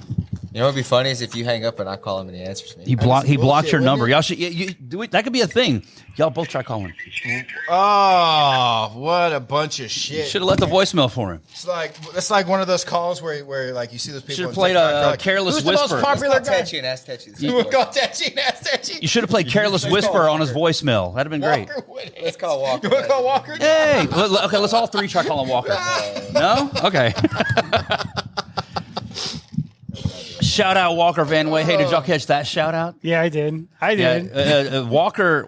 You know what would be funny is if you hang up and I call him and he answers me.
He blocked
bullshit,
your number.
wouldn't it?
Y'all should you do it. That could be a thing. Y'all both try calling.
Oh, what a bunch of shit.
Should have left the voicemail for him.
It's like one of those calls where like you see those people.
Should've
on
played
TikTok,
a
they're like,
Careless
Who's the most
Whisper.
popular
Let's call
guy?
Tetchy and ask Tetchy.
We'll call Tetchy and ask Tetchy.
You should have played Careless Whisper on his voicemail. That'd have been great.
Walker would
Let's call Walker.
You want to call Walker?
Hey, okay, let's all three try calling Walker. No? Okay. Shout out Walker Van Way. Hey, did y'all catch that shout out?
Yeah, I did.
Yeah, Walker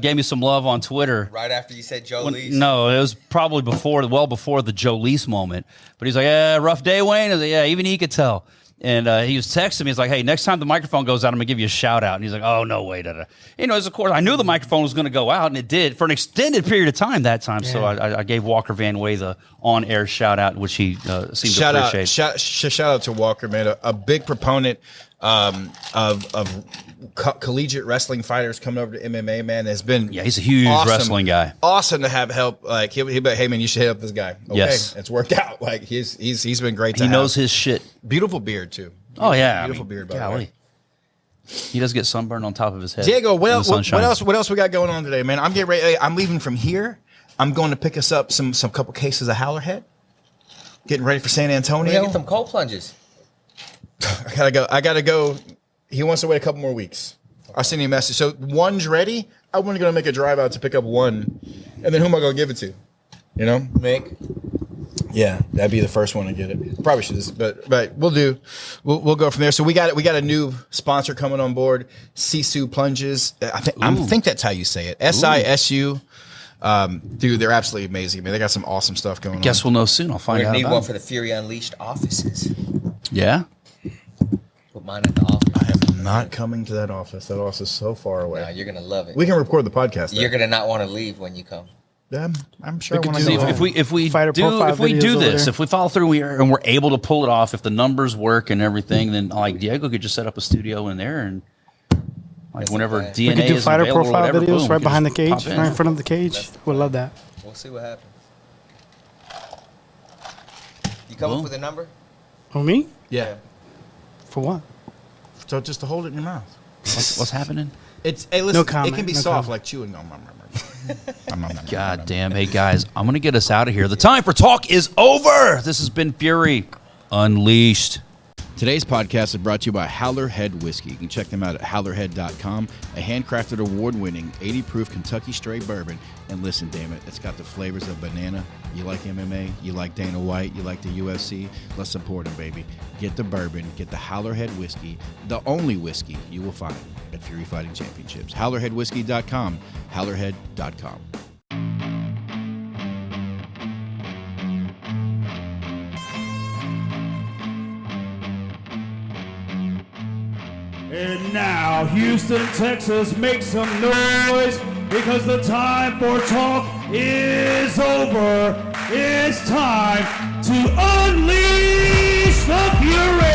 gave me some love on Twitter.
Right after you said Joe Lease.
No, it was probably well before the Joe Lease moment. But he's like, yeah, rough day, Wayne. I was like, yeah, even he could tell. And he was texting me. He's like, hey, next time the microphone goes out, I'm going to give you a shout out. And he's like, oh, no way. Of course, I knew the microphone was going to go out, and it did for an extended period of time that time. Yeah. So I gave Walker Van Way the on-air shout out, which he seemed to appreciate.
Shout out to Walker, man. A big proponent of collegiate wrestling fighters coming over to MMA, man. It's been
he's a huge wrestling guy.
Awesome to have help. Like he'll be like, hey man, you should hit up this guy. Okay,
yes,
it's worked out. Like he's been great.
He knows his shit.
Beautiful beard too.
Oh yeah,
beautiful beard. By the way.
He does get sunburned on top of his head.
Diego, what else we got going on today, man? I'm getting ready. I'm leaving from here. I'm going to pick us up some couple cases of Howler Head. Getting ready for San Antonio.
We're gonna get them cold plunges.
I gotta go. He wants to wait a couple more weeks. I'll send you a message. So one's ready. I want to go make a drive out to pick up one, and then who am I gonna give it to? You know,
Mick.
Yeah, that'd be the first one to get it. Probably should, but we'll do. We'll go from there. So we got a new sponsor coming on board. Sisu Plunges. I think that's how you say it. SISU. Dude, they're absolutely amazing. Man, they got some awesome stuff going on.
Guess we'll know soon. I'll find out.
We need one for the Fury Unleashed offices.
Yeah.
Put mine at the office.
I am not coming to that office. That office is so far away.
No, you're gonna love it.
We can record the podcast there.
You're gonna not want to leave when you come.
I'm sure.
If we do this, if we follow through and we're able to pull it off, if the numbers work and everything, then like Diego could just set up a studio in there and like whenever DNA
we could do
is
fighter
available
profile
or whatever,
videos
boom,
right behind the
just
cage,
pop in.
right in front of the cage. We'll love that.
We'll see what happens. You come up with a number?
For me?
Yeah.
For what?
So just to hold it in your mouth.
What's happening?
It's listen,
No comment,
it can be
no
soft
comment.
like chewing gum.
God damn. Hey, guys, I'm going to get us out of here. The time for talk is over. This has been Fury Unleashed.
Today's podcast is brought to you by Howler Head Whiskey. You can check them out at howlerhead.com, a handcrafted, award-winning, 80-proof Kentucky straight bourbon. And listen, damn it, it's got the flavors of banana. You like MMA? You like Dana White? You like the UFC? Let's support them, baby. Get the bourbon. Get the Howler Head Whiskey, the only whiskey you will find at Fury Fighting Championships. HowlerHeadWhiskey.com, howlerhead.com.
And now, Houston, Texas, make some noise because the time for talk is over. It's time to unleash the Fury.